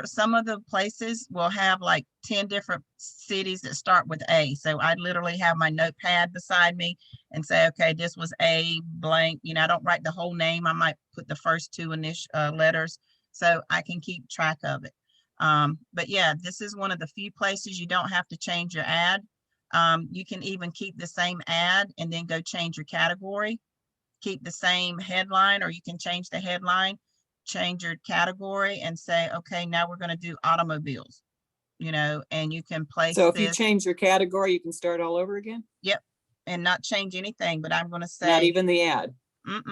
some of the places will have like 10 different cities that start with A. So I literally have my notepad beside me and say, okay, this was A blank. You know, I don't write the whole name. I might put the first two initial letters so I can keep track of it. But yeah, this is one of the few places you don't have to change your ad. You can even keep the same ad and then go change your category, keep the same headline, or you can change the headline, change your category and say, okay, now we're going to do automobiles, you know, and you can place So if you change your category, you can start all over again? Yep. And not change anything, but I'm going to say. Not even the ad? Not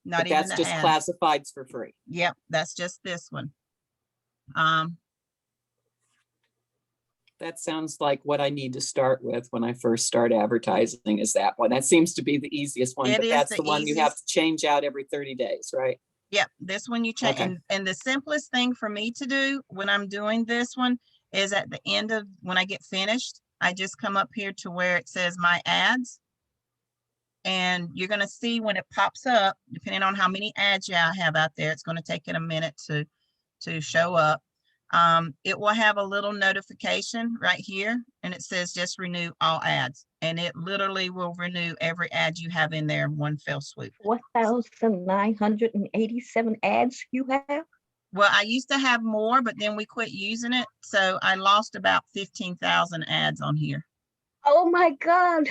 but even that's the just ad. Classifieds for free? Yep. That's just this one. That sounds like what I need to start with when I first start advertising, is that one. That seems to be the easiest one, but that's the one you have to change out every 30 days, right? Yep, this one you change. Okay. And the simplest thing for me to do when I'm doing this one is at the end of, when I get finished, I just come up here to where it says my ads. And you're going to see when it pops up, depending on how many ads you have out there, it's going to take it a minute to show up. It will have a little notification right here, and it says just renew all ads, and it literally will renew every ad you have in there in one fell swoop. 1,987 ads you have? Well, I used to have more, but then we quit using it, so I lost about 15,000 ads on here. Oh my God.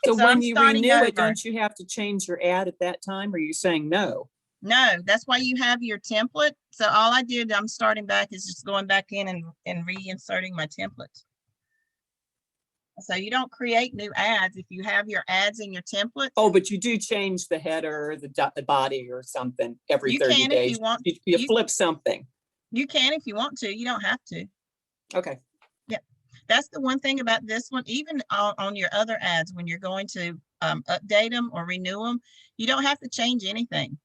So when you renew it, don't you have to change your ad at that time? Or are you saying no? No, that's why you have your template. So all I did, I'm starting back, is just going back in and reinserting my templates. So you don't create new ads if you have your ads in your template. Oh, but you do change the header, the body or something every 30 days. You can if you want. You flip something. You can if you want to. You don't have to. Okay. Yep. That's the one thing about this one. Even on your other ads, when you're going to update them or renew them, you don't have to change anything.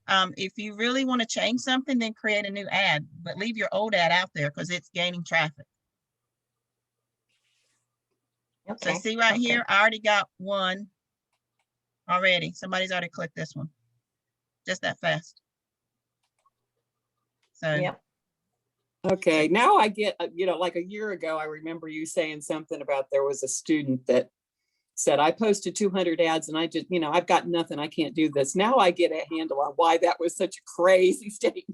If you really want to change something, then create a new ad, but leave your old ad out there because it's gaining traffic. So Okay. see right okay. here, I already got one already. Somebody's already clicked this one. Just that fast. So Yep. Okay, now I get, like a year ago, I remember you saying something about there was a student that said, I posted 200 ads and I just, I've got nothing, I can't do this. Now I get a handle on why that was such a crazy statement.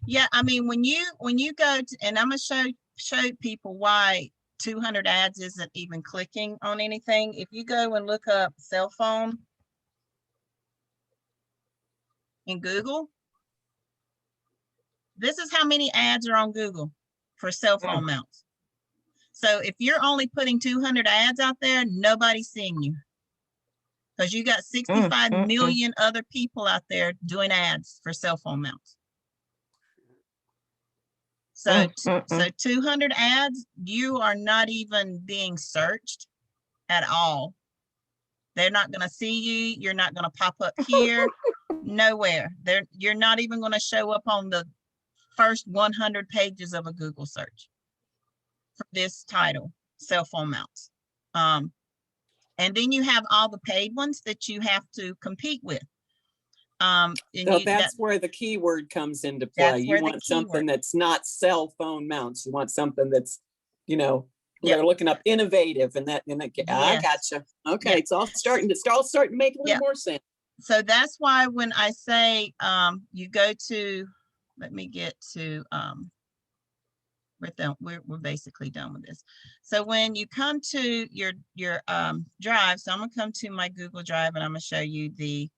yeah, I mean, when you go to, and I'm gonna show people why 200 ads isn't even clicking on anything. If you go and look up cell phone in Google, this is how many ads are on Google for cell phone mounts. So if you're only putting 200 ads out there, nobody's seeing you, because you got 65 million other people out there doing ads for cell phone mounts. So, so 200 ads, you are not even being searched at all. They're not going to see you. You're not going to pop up here, nowhere. You're not even going to show up on the first 100 pages of a Google search for this title, cell phone mounts. And then you have all the paid ones that you have to compete with. So that's where the keyword comes into play. You want something that's not cell phone mounts. You want something that's, they're looking up innovative and I gotcha. Okay, it's all starting to make a little more sense. So that's why when I say you go to, let me get to we're basically done with this. So when you come to your drive, so I'm gonna come to my Google Drive and I'm gonna show you the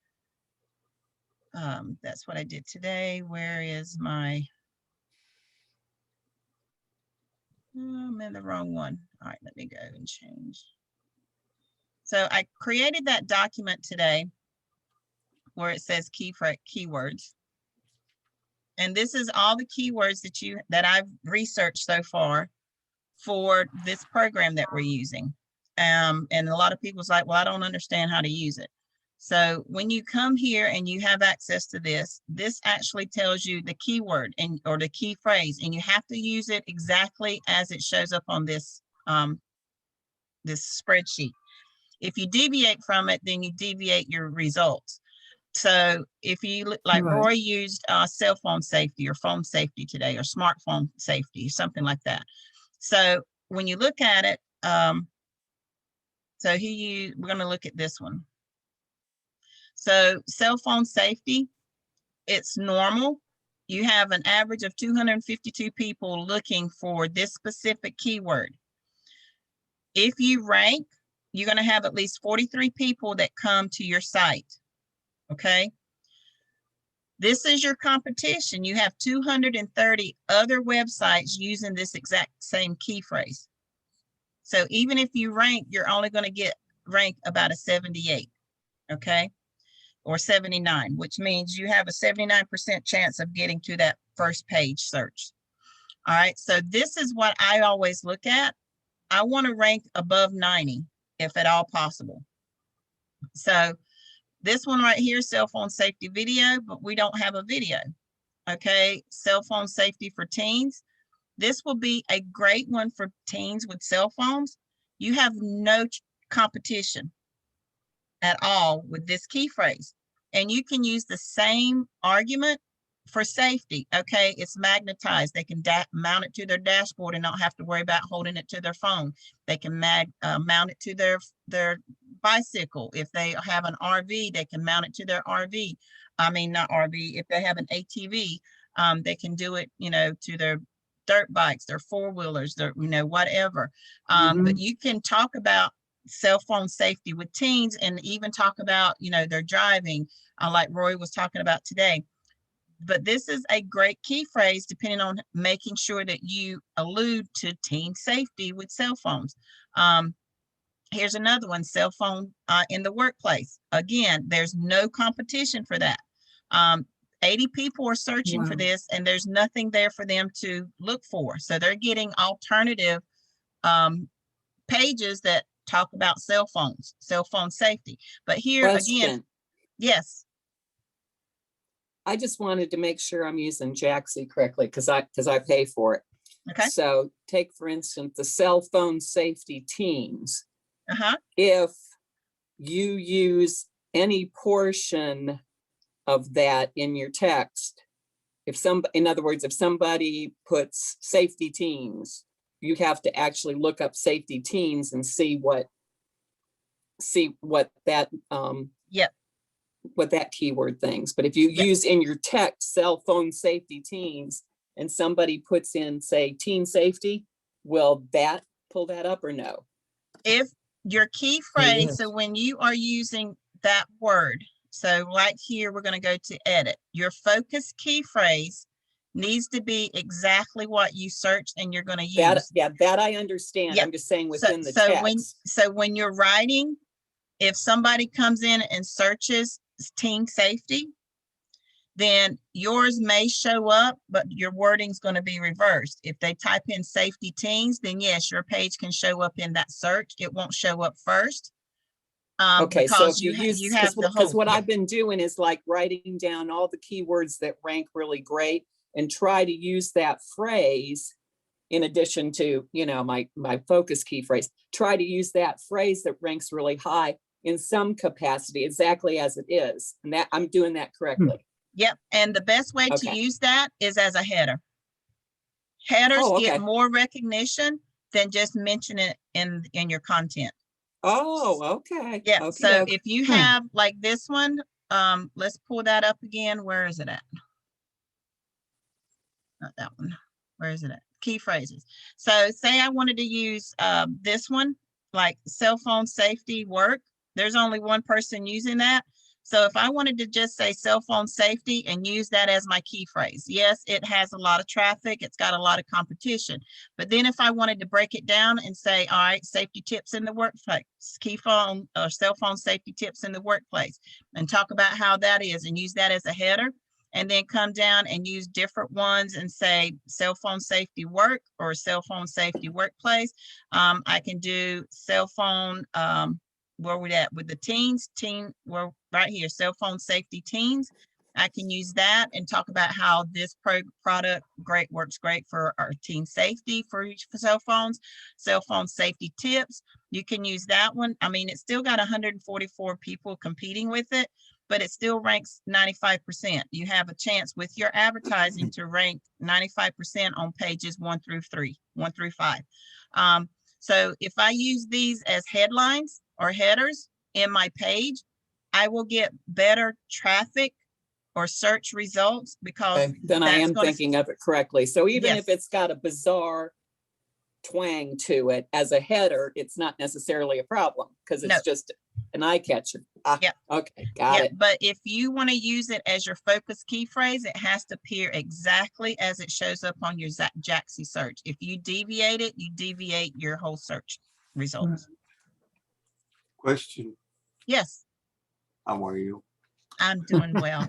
that's what I did today. Where is my, I'm in the wrong one. All right, let me go and change. So I created that document today where it says keywords. And this is all the keywords that I've researched so far for this program that we're using. And a lot of people's like, well, I don't understand how to use it. So when you come here and you have access to this actually tells you the keyword or the key phrase, and you have to use it exactly as it shows up on this this spreadsheet. If you deviate from it, then you deviate your results. So if you, like Roy used cell phone safety or phone safety today, or smartphone safety, something like that. So when you look at it, so we're going to look at this one. So cell phone safety, it's normal. You have an average of 252 people looking for this specific keyword. If you rank, you're going to have at least 43 people that come to your site. Okay. This is your competition. You have 230 other websites using this exact same key phrase. So even if you rank, you're only going to get rank about a 78, okay, or 79, which means you have a 79% chance of getting to that first page search. All right, so this is what I always look at. I want to rank above 90, if at all possible. So this one right here, cell phone safety video, but we don't have a video. Okay, cell phone safety for teens. This will be a great one for teens with cell phones. You have no competition at all with this key phrase. And you can use the same argument for safety. Okay, it's magnetized. They can mount it to their dashboard and not have to worry about holding it to their phone. They can mount it to their bicycle. If they have an RV, they can mount it to their RV. I mean, not RV. If they have an ATV, they can do it, to their dirt bikes, their four-wheelers, their, whatever. But you can talk about cell phone safety with teens and even talk about, their driving, like Roy was talking about today. But this is a great key phrase depending on making sure that you allude to teen safety with cell phones. Here's another one, cell phone in the workplace. Again, there's no competition for that. 80 people are searching for this and there's nothing there for them to look for. So they're getting alternative pages that talk about cell phones, cell phone safety. But here again, yes. I just wanted to make sure I'm using Jaxie correctly because I pay for it. Okay. So take, for instance, the cell phone safety teams. Uh-huh. If you use any portion of that in your text, in other words, if somebody puts safety teams, you have to actually look up safety teams and see what that Yep. what that keyword things. But if you Yep. use in your text cell phone safety teams and somebody puts in, say, teen safety, will that pull that up or no? If your key phrase, so when you are using that word, so like here, we're going to go to edit. Your focus key phrase needs to be exactly what you search and you're going to use. That I understand. Yep. I'm just saying within the So when you're writing, if somebody comes in and searches teen safety, then yours may show up, but your wording's going to be reversed. If they type in safety teens, then yes, your page can show up in that search. It won't show up first. Okay, so if you use, because what I've I've been doing is like writing down all the keywords that rank really great and try to use that phrase in addition to, my focus key phrase, try to use that phrase that ranks really high in some capacity, exactly as it is. And that I'm doing that correctly. Yep. And the best way to use that is as a header. Headers get more recognition than just mention it in your content. Oh, okay. Yeah. Okay, So if you have like this one, let's pull that up again. Where is it at? Not that one. Where is it at? Key phrases. So say I wanted to use this one, like cell phone safety work. There's only one person using that. So if I wanted to just say cell phone safety and use that as my key phrase, yes, it has a lot of traffic. It's got a lot of competition. But then if I wanted to break it down and say, all right, safety tips in the workplace, key phone or cell phone safety tips in the workplace, and talk about how that is and use that as a header, and then come down and use different ones and say cell phone safety work or cell phone safety workplace. I can do cell phone, where we at with the teens, we're right here, cell phone safety teens. I can use that and talk about how this product works great for our teen safety for cell phones, cell phone safety tips. You can use that one. I mean, it's still got 144 people competing with it, but it still ranks 95%. You have a chance with your advertising to rank 95% on pages 1 through 5. So if I use these as headlines or headers in my page, I will get better traffic or search results because then I am thinking of it correctly. So even if it's got a bizarre twang to it as a header, it's not necessarily a problem because it's just an eye catcher. Okay, got it. But if you want to use it as your focus key phrase, it has to appear exactly as it shows up on your Jaxie search. If you deviate it, you deviate your whole search results. Question. Yes. How are you? I'm doing well.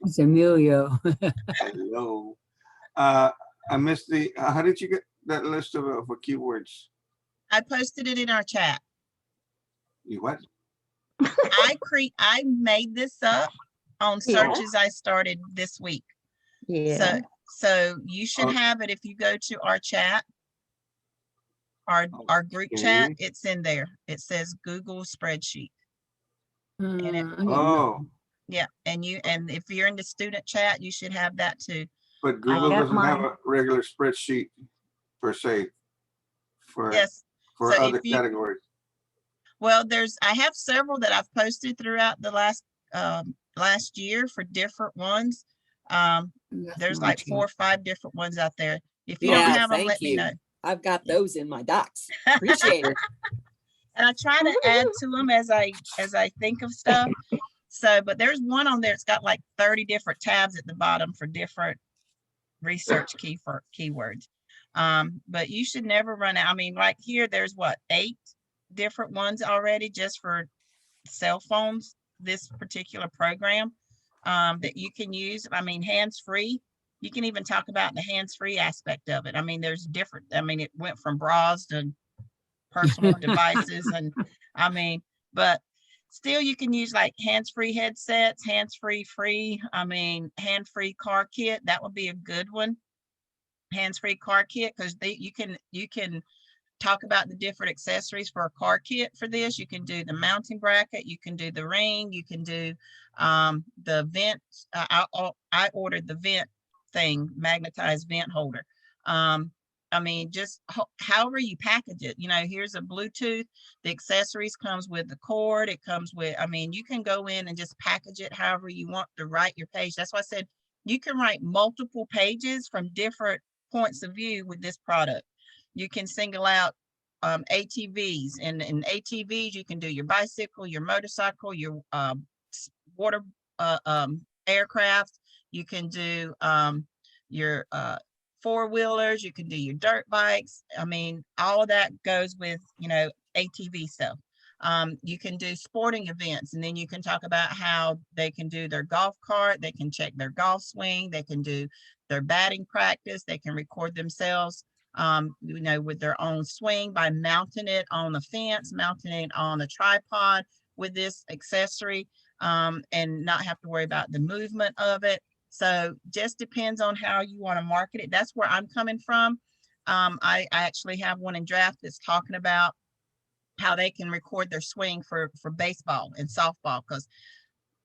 It's Emilio. Hello. I missed how did you get that list of keywords? I posted it in our chat. You what? I made this up on searches I started this week. Yeah. So you should have it if you go to our chat, our group chat, it's in there. It says Google spreadsheet. Yeah, and if you're in the student chat, you should have that too. But Google doesn't have a regular spreadsheet per se for other categories. Well, I have several that I've posted throughout the last year for different ones. There's like 4 or 5 different ones out there. If you don't have them, let me know. I've got those in my docs. Appreciate it. And I try to add to them as I think of stuff. So, but there's one on there. It's got like 30 different tabs at the bottom for different research keywords. But you should never run out. I mean, right here, there's 8 different ones already just for cell phones, this particular program that you can use. I mean, hands-free. You can even talk about the hands-free aspect of it. I mean, there's different, it went from bras to personal devices. And I mean, but Still, you can use like hands-free headsets, hands-free hand-free car kit. That would be a good one. Hands-free car kit, because you can talk about the different accessories for a car kit for this. You can do the mounting bracket, you can do the ring, you can do the vent. I ordered the vent thing, magnetized vent holder. I mean, just however you package it, you know, here's a Bluetooth, the accessories comes with the cord, it comes with, I mean, you can go in and just package it however you want to write your page. That's why I said you can write multiple pages from different points of view with this product. You can single out ATVs, and in ATVs, you can do your bicycle, your motorcycle, your water aircraft. You can do your four-wheelers, you can do your dirt bikes. I mean, all of that goes with, you know, ATV stuff. You can do sporting events, and then you can talk about how they can do their golf cart, they can check their golf swing, they can do their batting practice, they can record themselves, you know, with their own swing by mounting it on the fence, mounting it on a tripod with this accessory, and not have to worry about the movement of it. So just depends on how you want to market it. That's where I'm coming from. I actually have one in draft that's talking about how they can record their swing for baseball and softball, because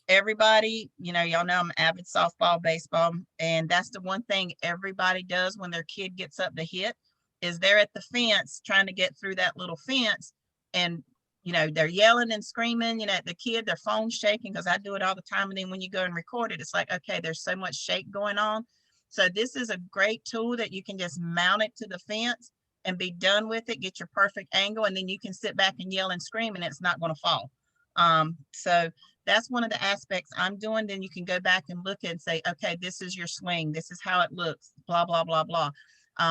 everybody, you know, y'all know I'm avid softball, baseball, and that's the one thing everybody does when their kid gets up to hit, is they're at the fence trying to get through that little fence, and you know, they're yelling and screaming, you know, at the kid, their phone's shaking, because I do it all the time. And then when you go and record it, it's like, okay, there's so much shake going on. So this is a great tool that you can just mount it to the fence and be done with it, get your perfect angle, and then you can sit back and yell and scream and it's not going to fall. So that's one of the aspects I'm doing. Then you can go back and look and say, okay, this is your swing, this is how it looks, blah, blah, blah, blah.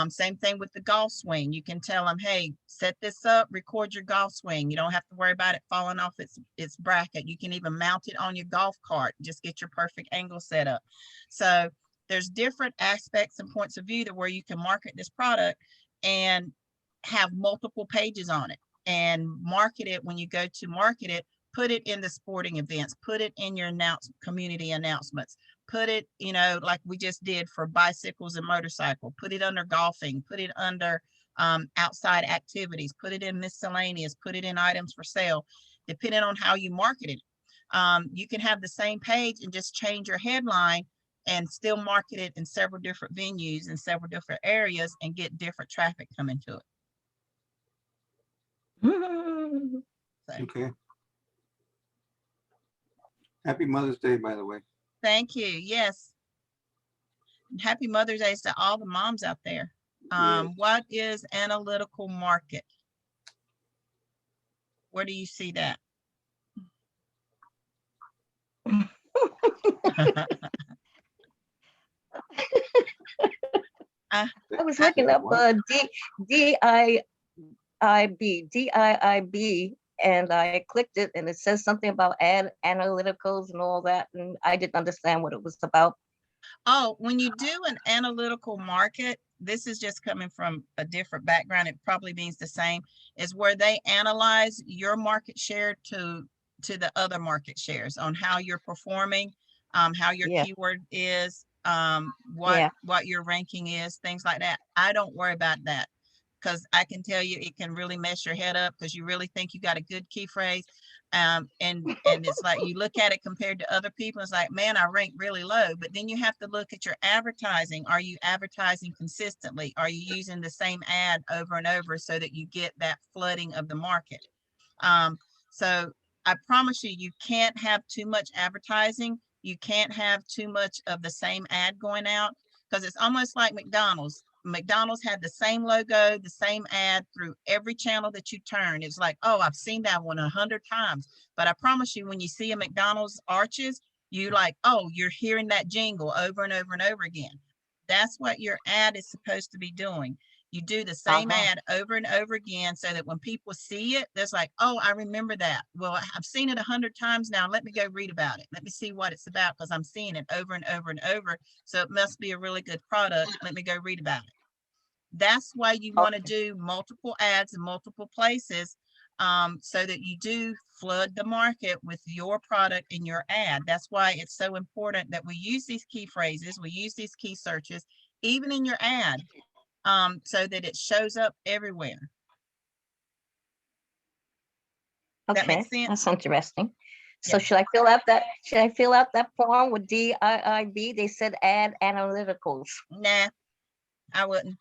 Same thing with the golf swing. You can tell them, hey, set this up, record your golf swing. You don't have to worry about it falling off its bracket. You can even mount it on your golf cart, just get your perfect angle set up. So there's different aspects and points of view to where you can market this product and have multiple pages on it, and market it. When you go to market it, put it in the sporting events, put it in your community announcements, put it, you know, like we just did for bicycles and motorcycle, put it under golfing, put it under outside activities, put it in miscellaneous, put it in items for sale, depending on how you market it. You can have the same page and just change your headline and still market it in several different venues and several different areas and get different traffic coming to it. So. Okay. Happy Mother's Day, by the way. Thank you. Yes. Happy Mother's Day to all the moms out there. What is analytical market? Where do you see that? I was looking up DIIB, and I clicked it, and it says something about analyticals and all that, and I didn't understand what it was about. Oh, when you do an analytical market, this is just coming from a different background, it probably means the same, is where they analyze your market share to the other market shares on how you're performing, how your keyword is, what your ranking is, things like that. I don't worry about that, because I can tell you it can really mess your head up, because you really think you got a good key phrase. And it's like you look at it compared to other people, it's like, man, I rank really low. But then you have to look at your advertising. Are you advertising consistently? Are you using the same ad over and over so that you get that flooding of the market? So I promise you, you can't have too much advertising. You can't have too much of the same ad going out, because it's almost like McDonald's. McDonald's had the same logo, the same ad through every channel that you turn. It's like, oh, I've seen that one 100 times. But I promise you, when you see a McDonald's arches, you like, oh, you're hearing that jingle over and over and over again. That's what your ad is supposed to be doing. You do the same ad over and over again, so that when people see it, there's like, oh, I remember that. Well, I've seen it 100 times now. Let me go read about it. Let me see what it's about, because I'm seeing it over and over and over. So it must be a really good product. Let me go read about it. That's why you want to do multiple ads in multiple places, so that you do flood the market with your product in your ad. That's why it's so important that we use these key phrases, we use these key searches, even in your ad, so that it shows up everywhere. That Okay, makes sense? that's interesting. So Yeah. should I fill out that form with DIIB? They said add analyticals. Nah, I wouldn't.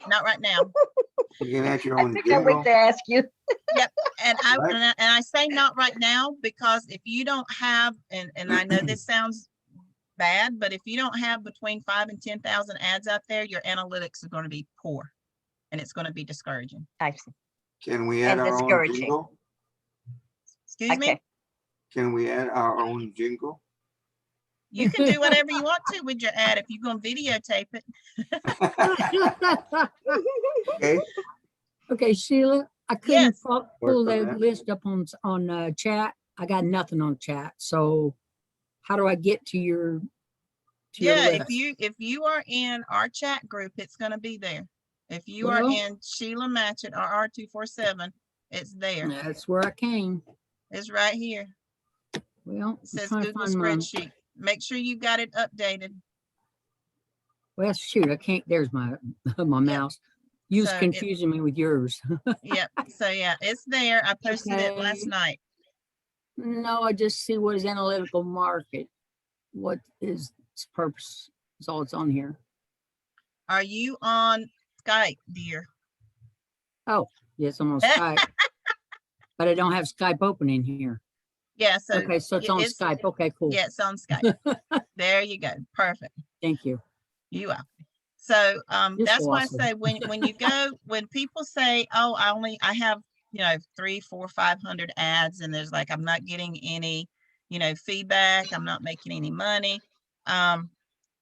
Not right now. You can add your I own think I wait jingle. to ask you. Yep. And Right. and I say not right now, because if you don't have, and I know this sounds bad, but if you don't have between 5,000 and 10,000 ads out there, your analytics are going to be poor, and it's going to be discouraging. I see. Can we add And our own discouraging. jingle? Excuse me? Okay. Can we add our own jingle? You can do whatever you want to with your ad if you're going to videotape it. Okay, Okay, Sheila, I couldn't Yes. pull Work on that that. list up on chat. I got nothing on chat. So how do I get to your Yeah, list? if you are in our chat group, it's going to be there. If you are Well- in Sheila Matchett or R247, it's there. That's where I came. It's right here. Well, It I'm says trying to Google find my, spreadsheet. Make sure you got it updated. well, shoot, I can't, there's my, my mouse. You was So it- confusing me with yours. Yep. So yeah, it's there. I posted it last Okay. night. No, I just see what is analytical market. What is its purpose? Is all it's on here. Are you on Skype, dear? Yes, I'm on Skype. But I don't have Skype open in here. Yeah. So Okay, so it's on Skype. Okay, cool. yeah, it's on Skype. There you go. Perfect. Thank you. You are. So You're that's so why awesome. I say when you go, when people say, oh, I have, 300, 400, 500 ads, and there's like, I'm not getting any, feedback, I'm not making any money.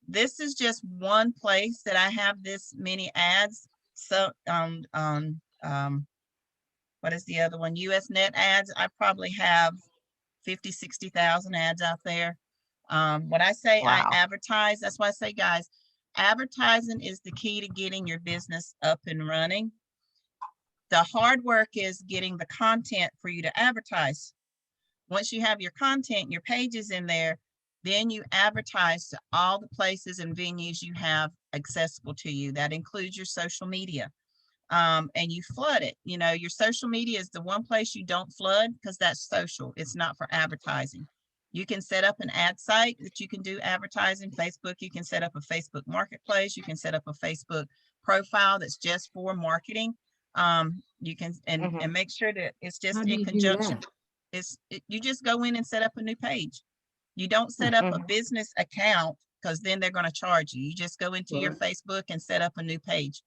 This is just one place that I have this many ads. So what is the other one? US Net ads. I probably have 50, 60,000 ads out there. When I say Wow. I advertise, that's why I say, guys, advertising is the key to getting your business up and running. The hard work is getting the content for you to advertise. Once you have your content, your pages in there, then you advertise to all the places and venues you have accessible to you. That includes your social media. And you flood it. Your social media is the one place you don't flood, because that's social. It's not for advertising. You can set up an ad site that you can do advertising. Facebook, you can set up a Facebook marketplace. You can set up a Facebook profile that's just for marketing. You can, and make sure that it's How just do in you do conjunction. that? You just go in and set up a new page. You don't set up a business account, because then they're going to charge you. You just go into your Right. Facebook and set up a new page.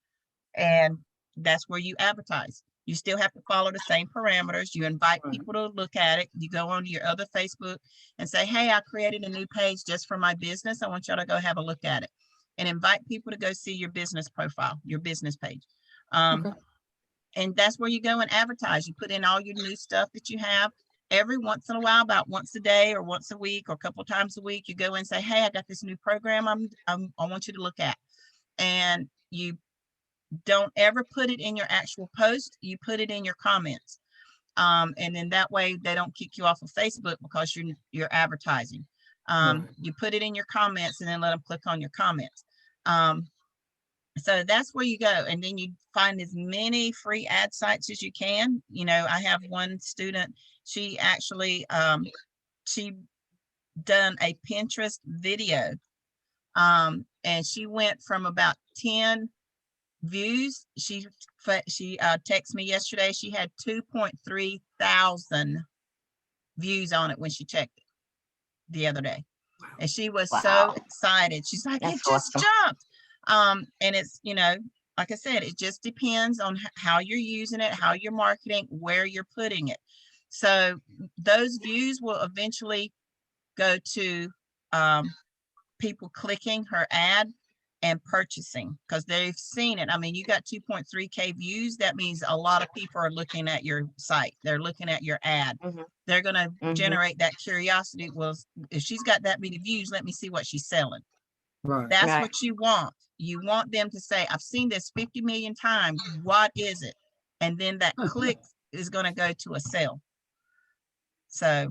And that's where you advertise. You still have to follow the same parameters. You invite Right. people to look at it. You go onto your other Facebook and say, hey, I created a new page just for my business. I want y'all to go have a look at it, and invite people to go see your business profile, your business page. Okay. And that's where you go and advertise. You put in all your new stuff that you have. Every once in a while, about once a day or once a week or a couple times a week, you go and say, hey, I got this new program I want you to look at. And you don't ever put it in your actual post. You put it in your comments. And then that way they don't kick you off of Facebook, because you're advertising. Right. You put it in your comments and then let them click on your comments. So that's where you go. And then you find as many free ad sites as you can. I have one student, she actually, she done a Pinterest video. And she went from about 10 views. She texted me yesterday. She had 2.3 thousand views on it when she checked it the other day. And she was so Wow. excited. She's like, That's it just awesome. jumped. And it's, like I said, it just depends on how you're using it, how you're marketing, where you're putting it. So those views will eventually go to people clicking her ad and purchasing, because they've seen it. I mean, you got 2.3K views. That means a lot of people are looking at your site. They're looking at your ad. They're going to generate that curiosity. Well, if she's got that many views, let me see what she's selling. Right. That's Right. what you want. You want them to say, I've seen this 50 million times. What is it? And then that click is going to go to a sale. So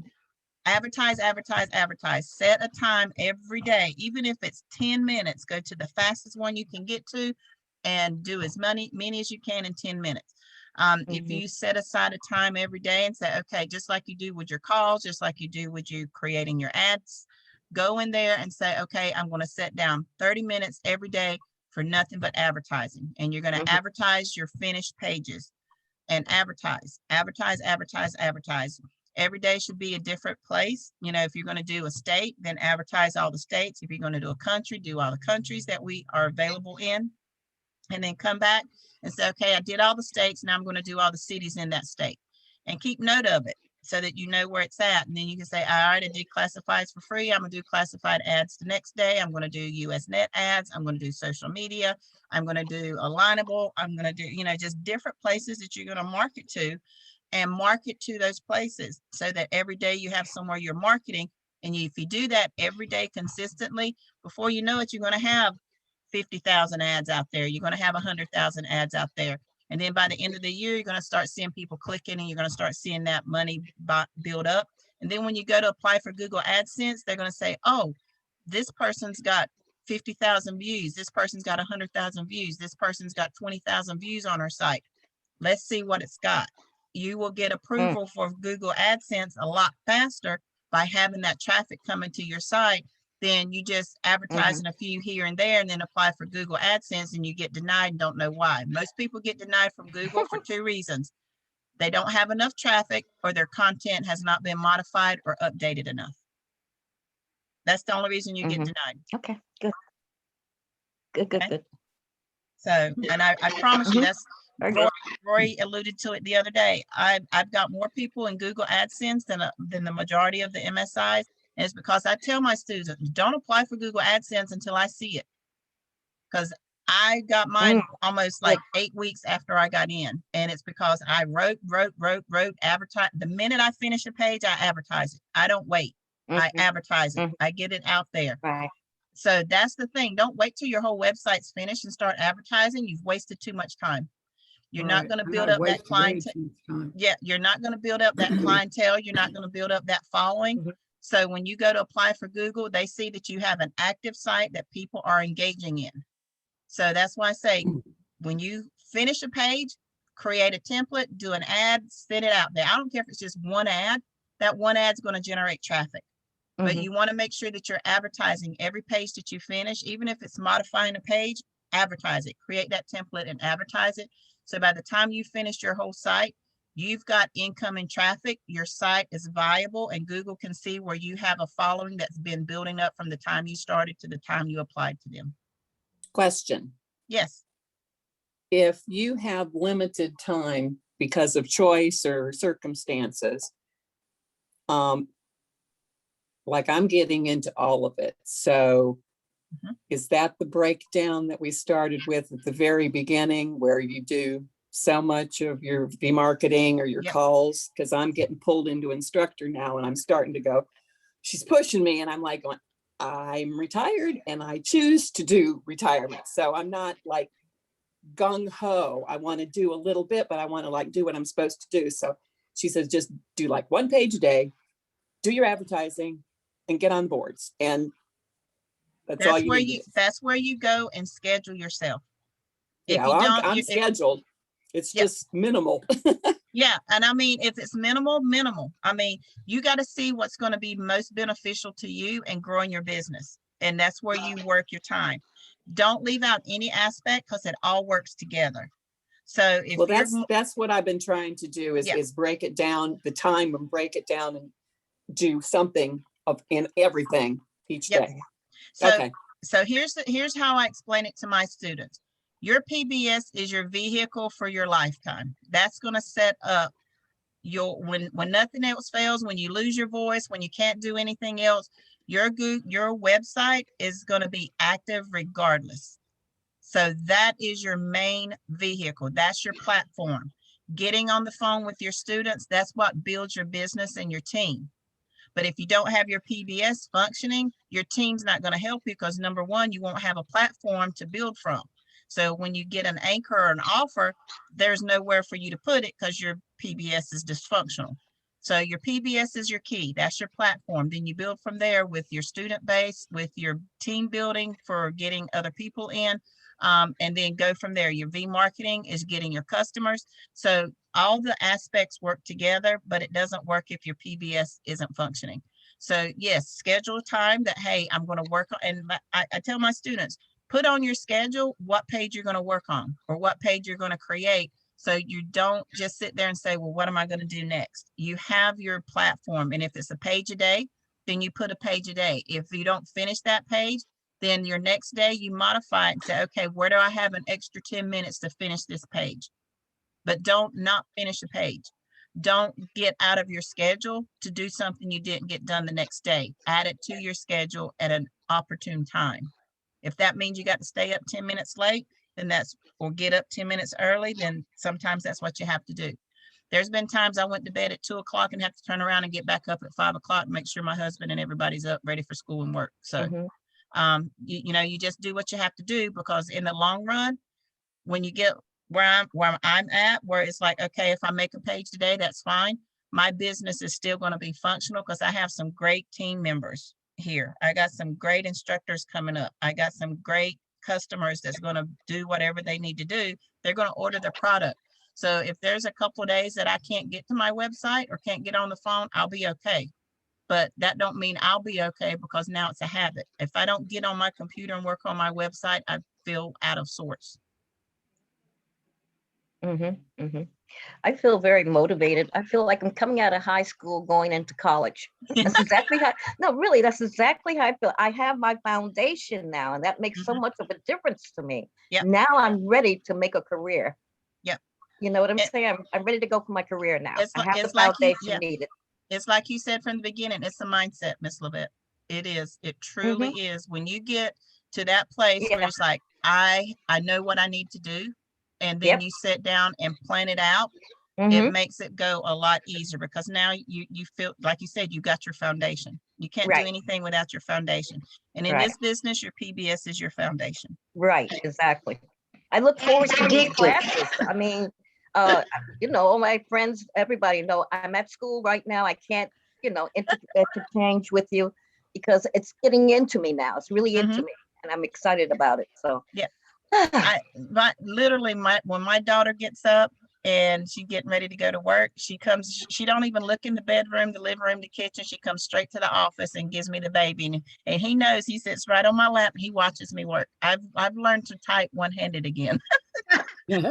advertise, advertise, advertise. Set a time every day, even if it's 10 minutes, go to the fastest one you can get to and do as many as you can in 10 minutes. If you set aside a time every day and say, okay, just like you do with your calls, just like you do with you creating your ads, go in there and say, okay, I'm going to set down 30 minutes every day for nothing but advertising. And you're going to advertise your finished pages and advertise, advertise, advertise, advertise. Every day should be a different place. You know, if you're going to do a state, then advertise all the states. If you're going to do a country, do all the countries that we are available in. And then come back and say, okay, I did all the states. Now I'm going to do all the cities in that state, and keep note of it so that you know where it's at. And then you can say, all right, I did classifieds for free. I'm going to do classified ads the next day. I'm going to do US net ads. I'm going to do social media. I'm going to do alignable. I'm going to do, you know, just different places that you're going to market to, and market to those places so that every day you have somewhere you're marketing. And if you do that every day consistently, before you know it, you're going to have 50,000 ads out there. You're going to have 100,000 ads out there. And then by the end of the year, you're going to start seeing people clicking, and you're going to start seeing that money build up. And then when you go to apply for Google AdSense, they're going to say, oh, this person's got 50,000 views. This person's got 100,000 views. This person's got 20,000 views on our site. Let's see what it's got. You will get approval for Google AdSense a lot faster by having that traffic coming to your site than you just advertising a few here and there and then apply for Google AdSense and you get denied and don't know why. Most people get denied from Google for two reasons. They don't have enough traffic, or their content has not been modified or updated enough. That's the only reason you get denied. Okay, good. Good, good, Okay. good. So, and I promise you, that's Roy alluded to it the other day. I've got more people in Google AdSense than the majority of the MSIs. And it's because I tell my students, don't apply for Google AdSense until I see it. Because I got mine almost like 8 weeks after I got in. And it's because I wrote, advertise. The minute I finish a page, I advertise it. I don't wait. I advertise it. I get it out there. Right. So that's the thing. Don't wait till your whole website's finished and start advertising. You've wasted too much time. You're not going to build up that clientele. Yeah, you're not going to build up that clientele. You're not going to build up that following. So when you go to apply for Google, they see that you have an active site that people are engaging in. So that's why I say, when you finish a page, create a template, do an ad, send it out there. I don't care if it's just one ad. That one ad is going to generate traffic. But you want to make sure that you're advertising every page that you finish, even if it's modifying a page, advertise it, create that template and advertise it. So by the time you finish your whole site, you've got incoming traffic, your site is viable, and Google can see where you have a following that's been building up from the time you started to the time you applied to them. Question. Yes. If you have limited time because of choice or circumstances, like I'm getting into all of it. So is that the breakdown that we started with at the very beginning, where you do so much of your marketing or your calls? Because I'm getting pulled into instructor now, and I'm starting to go, she's pushing me, and I'm like going, I'm retired and I choose to do retirement. So I'm not like gung-ho. I want to do a little bit, but I want to like do what I'm supposed to do. So she says, just do like 1 page a day, do your advertising, and get on boards. And that's all you need. That's where you go and schedule yourself. If Yeah, you well, I'm scheduled. It's just minimal. Yeah. And I mean, if it's minimal, I mean, you got to see what's going to be most beneficial to you and growing your business. And that's where you work your time. Don't leave out any aspect, because it all works together. So if that's what I've been trying to do is break it down, the time, and break it down and do something in everything each day. So here's how I explain it to my students. Your PBS is your vehicle for your lifetime. That's going to set up your, when nothing else fails, when you lose your voice, when you can't do anything else, your website is going to be active regardless. So that is your main vehicle. That's your platform. Getting on the phone with your students, that's what builds your business and your team. But if you don't have your PBS functioning, your team's not going to help you, because number one, you won't have a platform to build from. So when you get an anchor or an offer, there's nowhere for you to put it because your PBS is dysfunctional. So your PBS is your key. That's your platform. Then you build from there with your student base, with your team building for getting other people in, and then go from there. Your V marketing is getting your customers. So all the aspects work together, but it doesn't work if your PBS isn't functioning. So yes, schedule time that, hey, I'm going to work on, and I tell my students, put on your schedule what page you're going to work on or what page you're going to create. So you don't just sit there and say, well, what am I going to do next? You have your platform. And if it's a page a day, then you put a page a day. If you don't finish that page, then your next day you modify it and say, okay, where do I have an extra 10 minutes to finish this page? But don't not finish a page. Don't get out of your schedule to do something you didn't get done the next day. Add it to your schedule at an opportune time. If that means you got to stay up 10 minutes late, then or get up 10 minutes early, then sometimes that's what you have to do. There's been times I went to bed at 2 o'clock and have to turn around and get back up at 5 o'clock and make sure my husband and everybody's up ready for school and work. So, you just do what you have to do, because in the long run, when you get where I'm at, where it's like, okay, if I make a page today, that's fine. My business is still going to be functional because I have some great team members here. I got some great instructors coming up. I got some great customers that's going to do whatever they need to do. They're going to order their product. So if there's a couple of days that I can't get to my website or can't get on the phone, I'll be okay. But that don't mean I'll be okay, because now it's a habit. If I don't get on my computer and work on my website, I feel out of sorts. I feel very motivated. I feel like I'm coming out of high school going into college. That's exactly how, no, really, that's exactly how I feel. I have my foundation now, and that makes so much of a difference to me. Yep. Now I'm ready to make a career. Yep. You know what I'm saying? I'm ready to go for my career now. It's I have the like foundation needed. It's like you said from the beginning, it's a mindset, Miss Levette. It is. It truly is. When you get to that place where it's like, I know what I need to do, and then you sit down and plan it out, it makes it go a lot easier, because now you feel, like you said, you got your foundation. You can't do anything without your foundation. And in this business, your PBS is your foundation. Right, exactly. I look forward to these classes. I mean, all my friends, everybody know I'm at school right now. I can't, interchange with you because it's getting into me now. It's really into me, and I'm excited about it. So yeah. Literally, when my daughter gets up and she's getting ready to go to work, she don't even look in the bedroom, the living room, the kitchen. She comes straight to the office and gives me the baby. And he knows, he sits right on my lap and he watches me work. I've learned to type one-handed again. So,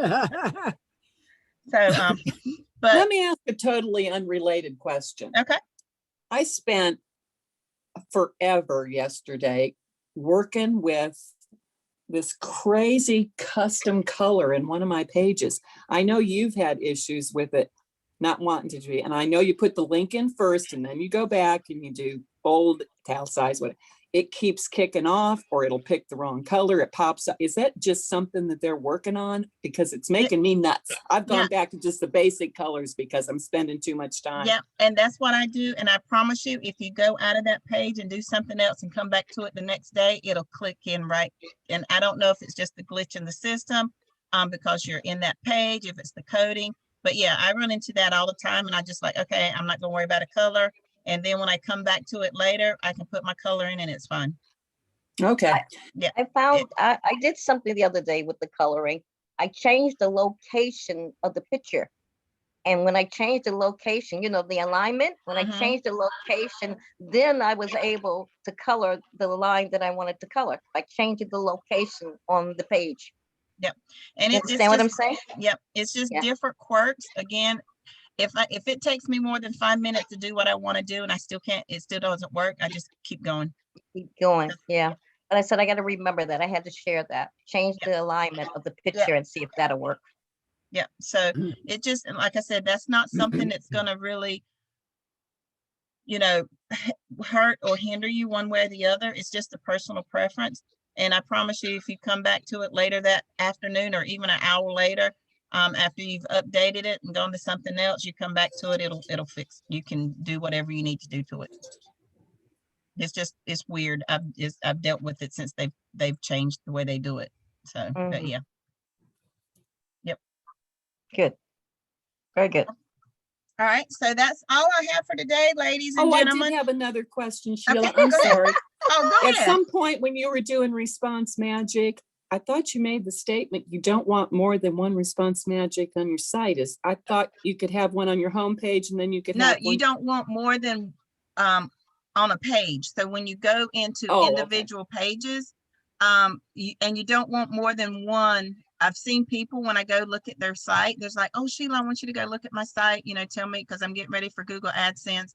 but let me ask a totally unrelated question. Okay. I spent forever yesterday working with this crazy custom color in one of my pages. I know you've had issues with it not wanting to be, and I know you put the link in first and then you go back and you do bold, italicized, what it keeps kicking off, or it'll pick the wrong color, it pops up. Is that just something that they're working on? Because it's making me nuts. I've gone back to just the basic colors because I'm spending too much time. Yeah, and that's what I do. And I promise you, if you go out of that page and do something else and come back to it the next day, it'll click in right. And I don't know if it's just the glitch in the system, because you're in that page, if it's the coding. But yeah, I run into that all the time, and I just like, okay, I'm not gonna worry about a color. And then when I come back to it later, I can put my color in and it's fine. Okay. I did something the other day with the coloring. I changed the location of the picture. And when I changed the location, the alignment, when I changed the location, then I was able to color the line that I wanted to color by changing the location on the page. Yep. And you understand what I'm saying? Yep. It's just different quirks. Again, if it takes me more than 5 minutes to do what I want to do and I still can't, it still doesn't work, I just keep going. Keep going. Yeah. But I said, I got to remember that. I had to share that. Change the alignment of the picture and see if that'll work. Yeah. So it just, like I said, that's not something that's going to really, hurt or hinder you one way or the other. It's just a personal preference. And I promise you, if you come back to it later that afternoon or even an hour later, after you've updated it and gone to something else, you come back to it, it'll fix. You can do whatever you need to do to it. It's weird. I've dealt with it since they've changed the way they do it. So, but yeah. Yep. Good. Very good. All right. So that's all I have for today, ladies and Oh, I gentlemen. did have another question, Sheila. Okay, I'm go ahead. sorry. Oh, go At ahead. some point when you were doing response magic, I thought you made the statement you don't want more than one response magic on your site. I thought you could have one on your homepage and then you could No, have you one. don't want more than on a page. So when you go into Oh, okay. individual pages, you don't want more than one. I've seen people when I go look at their site, there's like, oh, Sheila, I want you to go look at my site, you know, tell me, because I'm getting ready for Google AdSense.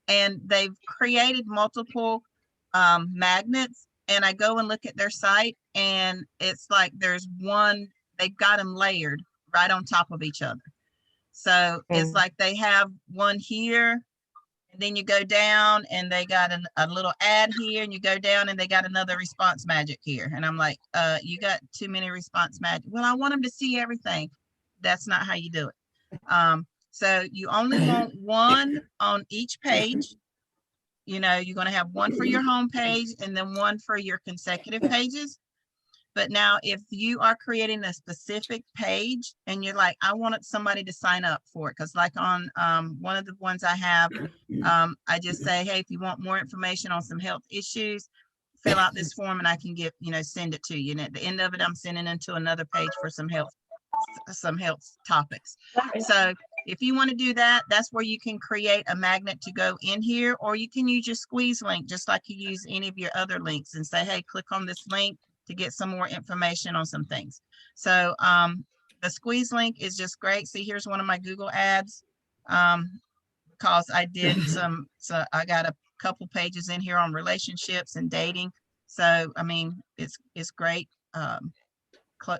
And they've created multiple magnets, and I go and look at their site, and it's like there's one, they've got them layered right on top of each other. So it's like they have one here, and then you go down and they got a little ad here, and you go down and they got another response magic here. And I'm like, you got too many response magic. Well, I want them to see everything. That's not how you do it. So you only want one on each page. You know, you're going to have one for your home page and then one for your consecutive pages. But now if you are creating a specific page and you're like, I wanted somebody to sign up for it, because like on one of the ones I have, I just say, hey, if you want more information on some health issues, fill out this form and I can get, you know, send it to you. And at the end of it, I'm sending into another page for some health topics. So if you want to do that, that's where you can create a magnet to go in here, or you can use your squeeze link, just like you use any of your other links, and say, hey, click on this link to get some more information on some things. So the squeeze link is just great. See, here's one of my Google ads, because I did so I got a couple pages in here on relationships and dating. So, I mean, it's great.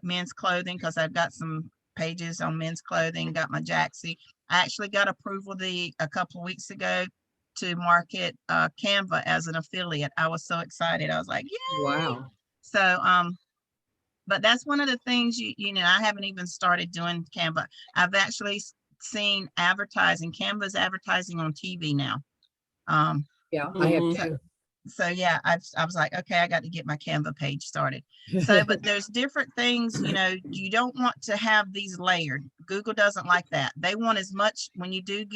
Men's clothing, because I've got some pages on men's clothing, got my Jaxie. I actually got approval a couple of weeks ago to market Canva as an affiliate. I was so excited. I was like, yay! Wow. So, but that's one of the things you know, I haven't even started doing Canva. I've actually seen advertising. Canva's advertising on TV now. Yeah, I have Mhm. too. So yeah, I was like, okay, I got to get my Canva page started. So, but there's different things, you know, you don't want to have these layered. Google doesn't like that. They want as much, when you do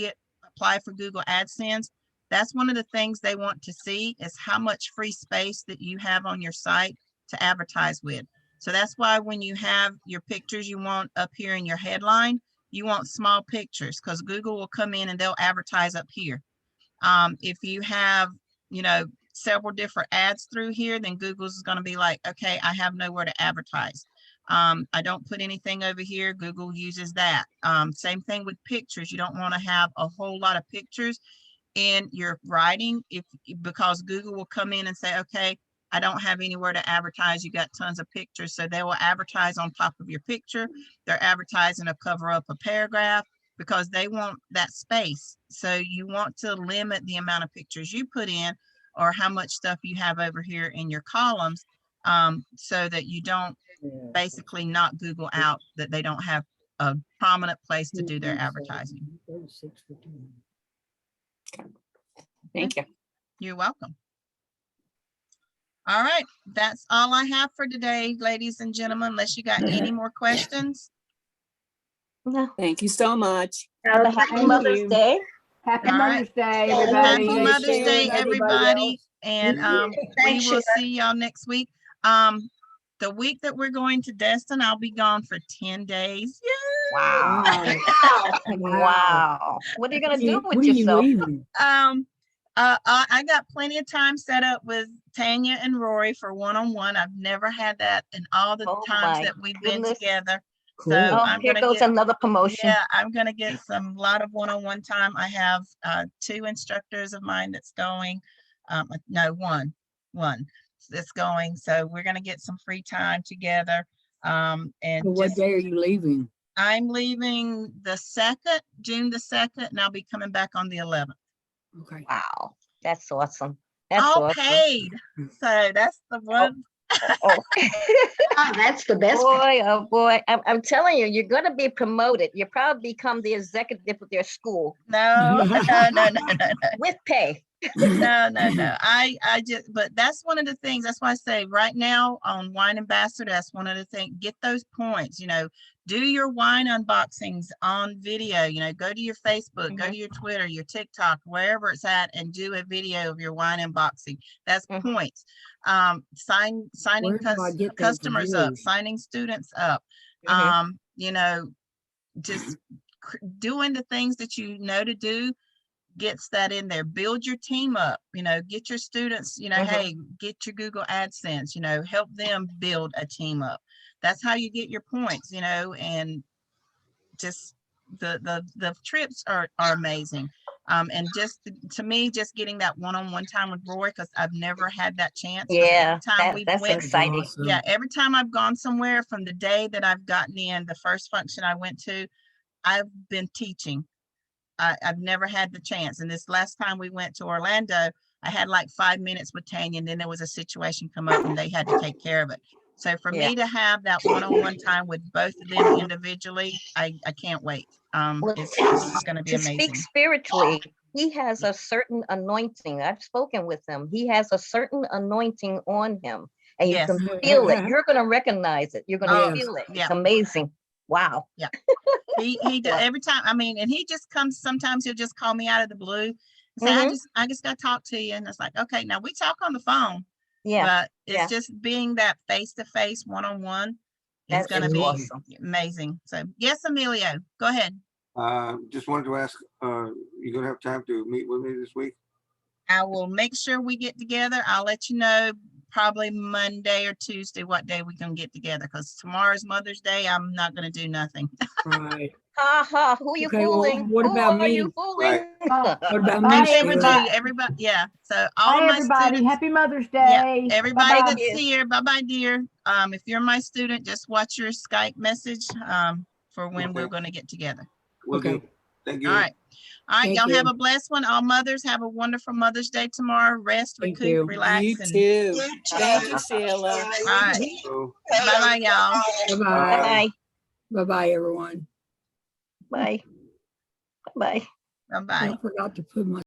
apply for Google AdSense, that's one of the things they want to see is how much free space that you have on your site to advertise with. So that's why when you have your pictures you want up here in your headline, you want small pictures, because Google will come in and they'll advertise up here. If you have, you know, several different ads through here, then Google's going to be like, okay, I have nowhere to advertise. I don't put anything over here. Google uses that. Same thing with pictures. You don't want to have a whole lot of pictures in your writing, because Google will come in and say, okay, I don't have anywhere to advertise. You got tons of pictures. So they will advertise on top of your picture. They're advertising to cover up a paragraph, because they want that space. So you want to limit the amount of pictures you put in, or how much stuff you have over here in your columns, so that you don't basically knock Google out, that they don't have a prominent place to do their advertising. Thank you. You're welcome. All right, that's all I have for today, ladies and gentlemen, unless you got any more questions. No. Thank you so much. Happy Mother's Day. Happy All right. Mother's Day, everybody. Happy Mother's Day, everybody. else. And we will see y'all next week. The week that we're going to Destin, I'll be gone for 10 days. Yay! Wow. Wow. What are you going to do with When are you yourself? leaving? I got plenty of time set up with Tanya and Rory for one-on-one. I've never had that in all the times that we've been together. Cool. So Oh, I'm here gonna goes get another promotion. Yeah, I'm gonna get some lot of one-on-one time. I have 2 instructors of mine that's going. No, one that's going. So we're gonna get some free time together. And What day are you leaving? I'm leaving the 2nd, June the 2nd, and I'll be coming back on the 11th. Okay. Wow, that's awesome. That's all awesome. paid. So that's the one. Oh. That's the best. Boy, oh boy, I'm telling you, you're gonna be promoted. You probably become the executive of their school No, no. with pay. No. I just, but that's one of the things, that's why I say right now on Wine Ambassador, that's one of the things, get those points, do your wine unboxings on video, go to your Facebook, go to your Twitter, your TikTok, wherever it's at, and do a video of your wine unboxing. That's points. Signing customers up, signing students up, just doing the things that you know to do gets that in there. Build your team up, get your students, hey, get your Google AdSense, help them build a team up. That's how you get your points, and just the trips are amazing. And just to me, just getting that one-on-one time with Roy, because I've never had that chance. Yeah, every time that's exciting. Awesome. Yeah, every time I've gone somewhere, from the day that I've gotten in, the first function I went to, I've been teaching. I've never had the chance. And this last time we went to Orlando, I had like 5 minutes with Tanya, and then there was a situation come up and they had to take care of it. So for me to have that one-on-one time with both of them individually, I can't wait. It's going to be amazing. To speak spiritually, he has a certain anointing. I've spoken with him. He has a certain anointing on him, and you can feel it. You're going to recognize it. You're going to feel it. It's amazing. Wow. Yeah. He does every time. I mean, and he just comes, sometimes he'll just call me out of the blue and say, I just got to talk to you. And it's like, okay, now we talk on the phone. Yeah. But it's just being that face-to-face, one-on-one is going to be awesome. Amazing. So yes, Emilio, go ahead. Just wanted to ask, you gonna have time to meet with me this week? I will make sure we get together. I'll let you know probably Monday or Tuesday what day we can get together, because tomorrow's Mother's Day. I'm not going to do nothing. Right. Who you fooling? What about me? You fooling? What about Bye, me? everybody. Everybody, yeah. So all Bye, my everybody. students, Happy Mother's Day. yeah, everybody Bye-bye. that's here, bye-bye, dear. If you're my student, just watch your Skype message for when we're going to get together. Will do. Thank you. All right. All right, Thank y'all you. have a blessed one. All mothers, have a wonderful Mother's Day tomorrow. Rest, Thank recoup, you. relax. You too. Thank you, Sheila. All right. So, Bye-bye, y'all. Bye-bye. Bye. Bye-bye, everyone. Bye. Bye. Bye-bye. I forgot to put my